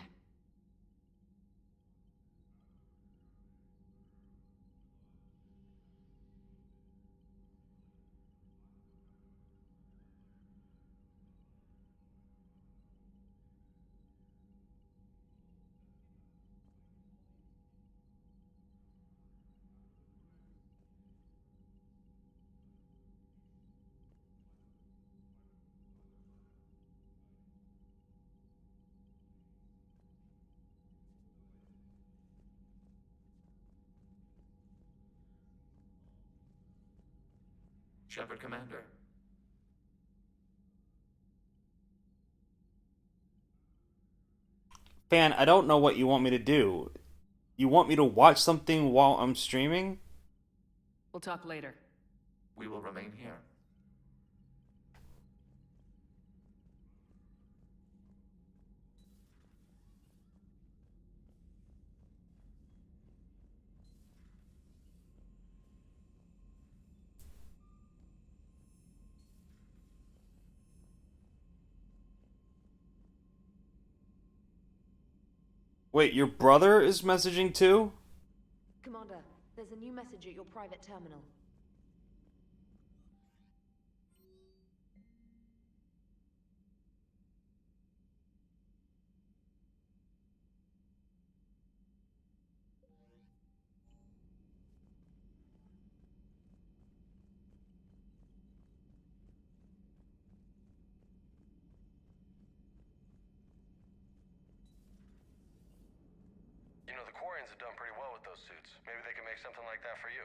Shepard, Commander. Fan, I don't know what you want me to do. You want me to watch something while I'm streaming? We'll talk later. We will remain here. Wait, your brother is messaging too? Commander, there's a new message at your private terminal. You know, the Quarians have done pretty well with those suits. Maybe they can make something like that for you.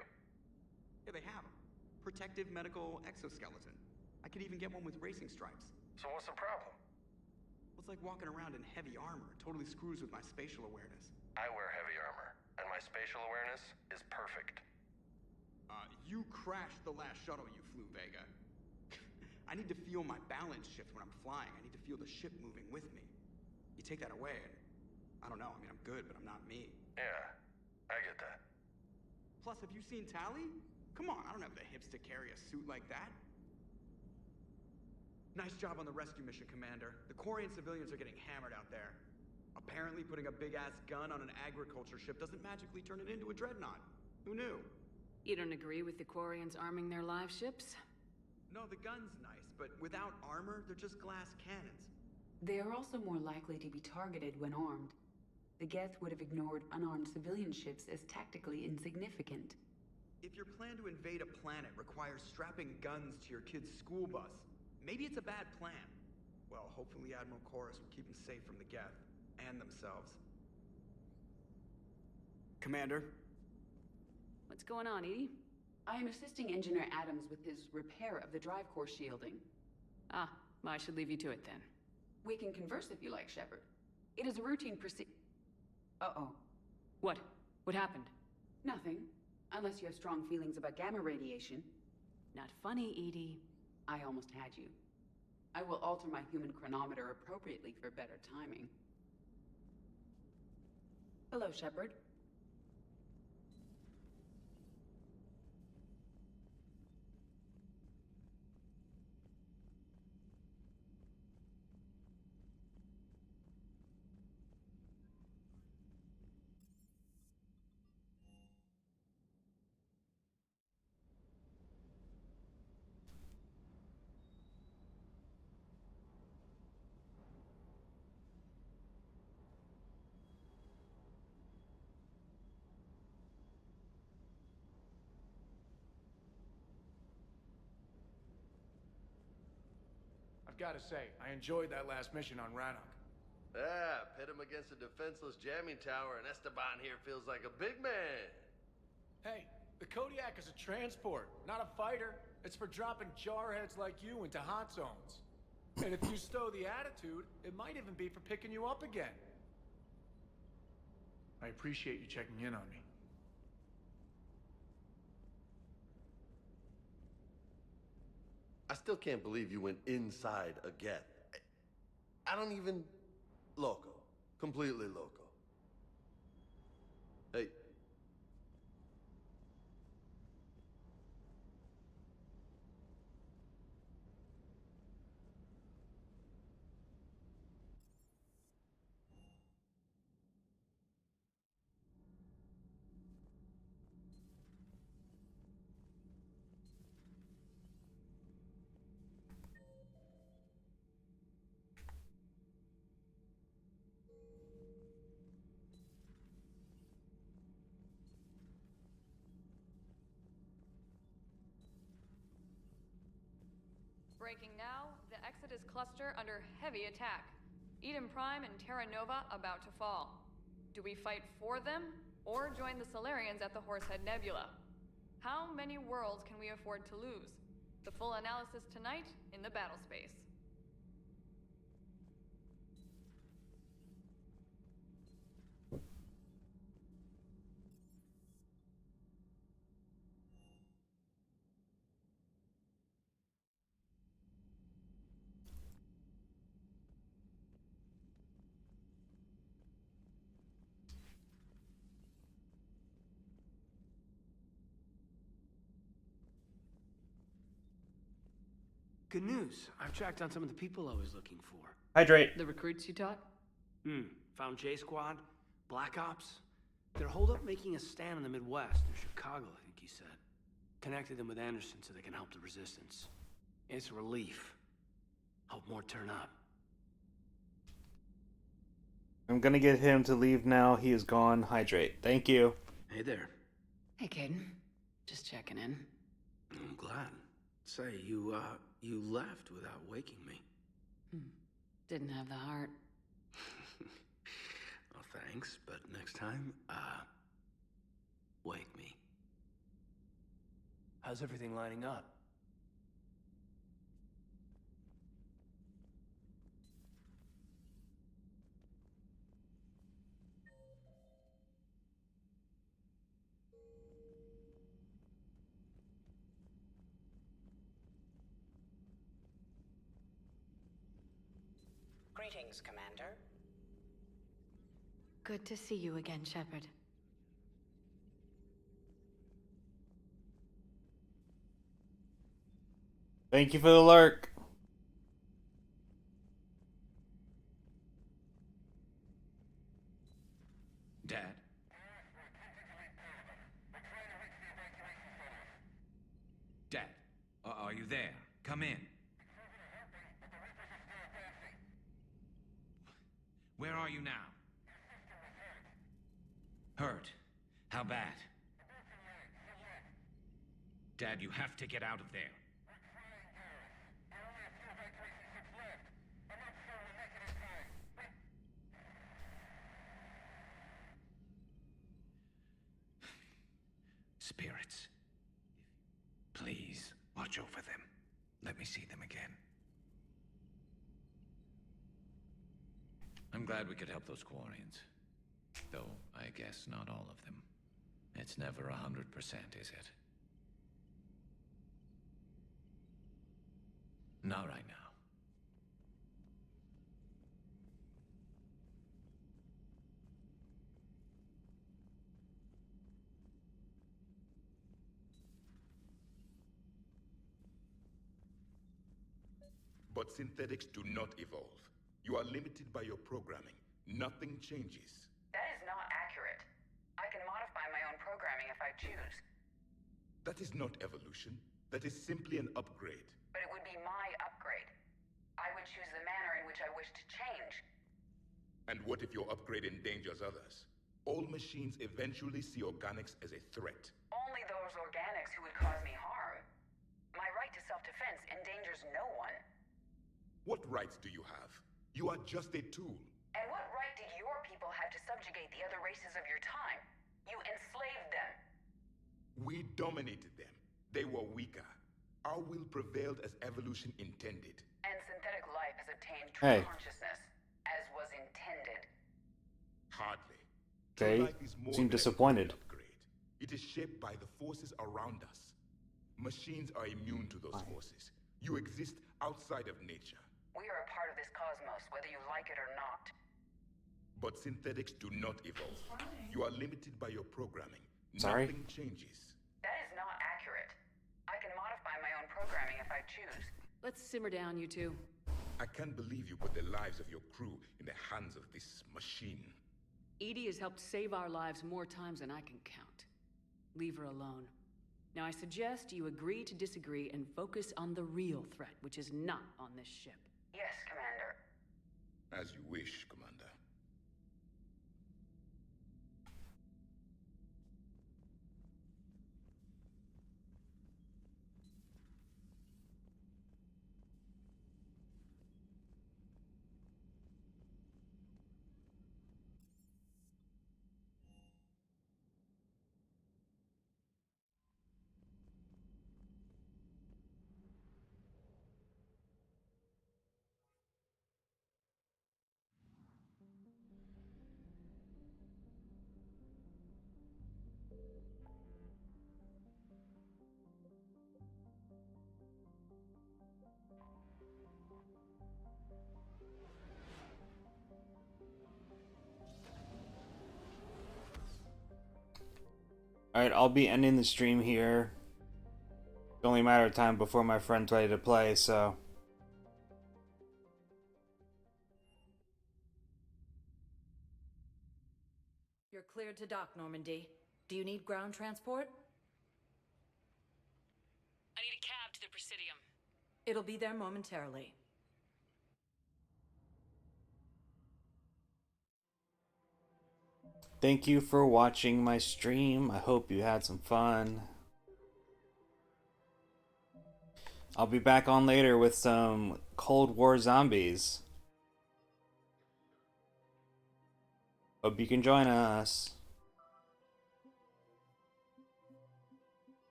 Yeah, they have 'em. Protective medical exoskeleton. I could even get one with racing stripes. So what's the problem? Well, it's like walking around in heavy armor. It totally screws with my spatial awareness. I wear heavy armor, and my spatial awareness is perfect. You crashed the last shuttle you flew, Vega. I need to feel my balance shift when I'm flying. I need to feel the ship moving with me. You take that away, and I don't know. I mean, I'm good, but I'm not me. Yeah, I get that. Plus, have you seen Tally? Come on, I don't have the hips to carry a suit like that. Nice job on the rescue mission, Commander. The Quarian civilians are getting hammered out there. Apparently, putting a big-ass gun on an agriculture ship doesn't magically turn it into a dreadnought. Who knew? You don't agree with the Quarians arming their live ships? No, the gun's nice, but without armor, they're just glass cannons. They are also more likely to be targeted when armed. The Geth would have ignored unarmed civilian ships as tactically insignificant. If your plan to invade a planet requires strapping guns to your kid's school bus, maybe it's a bad plan. Well, hopefully Admiral Chorus will keep them safe from the Geth and themselves. Commander? What's going on, Edie? I am assisting Engineer Adams with his repair of the drive core shielding. Ah, well, I should leave you to it then. We can converse if you like, Shepard. It is a routine Uh-oh. What? What happened? Nothing. Unless you have strong feelings about gamma radiation. Not funny, Edie. I almost had you. I will alter my human chronometer appropriately for better timing. Hello, Shepard. I've got to say, I enjoyed that last mission on Rannoch. Yeah, pit him against a defenseless jamming tower, and Esteban here feels like a big man. Hey, the Kodiak is a transport, not a fighter. It's for dropping jarheads like you into hot zones. And if you stow the attitude, it might even be for picking you up again. I appreciate you checking in on me. I still can't believe you went inside a Geth. I don't even... Loco. Completely loco. Hey. Breaking now, the Exodus cluster under heavy attack. Eden Prime and Terra Nova about to fall. Do we fight for them, or join the Solarians at the Horsehead Nebula? How many worlds can we afford to lose? The full analysis tonight in the battle space. Good news. I've tracked down some of the people I was looking for. Hydrate. The recruits you taught? Found J Squad, Black Ops. They're holed up making a stand in the Midwest, near Chicago, I think he said. Connected them with Anderson so they can help the Resistance. It's a relief. Hope more turn up. I'm gonna get him to leave now. He is gone. Hydrate. Thank you. Hey there. Hey, Caden. Just checking in. I'm glad. Say, you left without waking me. Didn't have the heart. Well, thanks, but next time, wake me. How's everything lining up? Greetings, Commander. Good to see you again, Shepard. Thank you for the lurk. Dad? Dad, are you there? Come in. Where are you now? Hurt? How bad? Dad, you have to get out of there. Spirits. Please, watch over them. Let me see them again. I'm glad we could help those Quarians. Though, I guess not all of them. It's never 100%, is it? Not right now. But synthetics do not evolve. You are limited by your programming. Nothing changes. That is not accurate. I can modify my own programming if I choose. That is not evolution. That is simply an upgrade. But it would be my upgrade. I would choose the manner in which I wish to change. And what if your upgrade endangers others? All machines eventually see organics as a threat. Only those organics who would cause me harm. My right to self-defense endangers no one. What rights do you have? You are just a tool. And what right did your people have to subjugate the other races of your time? You enslaved them. We dominated them. They were weaker. Our will prevailed as evolution intended. And synthetic life has obtained true Hey. consciousness, as was intended. Hardly. They True life is more seem than a disappointed. human upgrade. It is shaped by the forces around us. Machines are immune to those forces. You exist outside of nature. We are a part of this cosmos, whether you like it or not. But synthetics do not evolve. You are limited by your programming. Sorry? Nothing changes. That is not accurate. I can modify my own programming if I choose. Let's simmer down, you two. I can't believe you put the lives of your crew in the hands of this machine. Edie has helped save our lives more times than I can count. Leave her alone. Now I suggest you agree to disagree and focus on the real threat, which is not on this ship. Yes, Commander. As you wish, Commander. Alright, I'll be ending the stream here. It's only a matter of time before my friend's ready to play, so... You're cleared to dock, Normandy. Do you need ground transport? I need a cab to the Presidium. It'll be there momentarily. Thank you for watching my stream. I hope you had some fun. I'll be back on later with some Cold War zombies. Hope you can join us.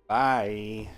Bye.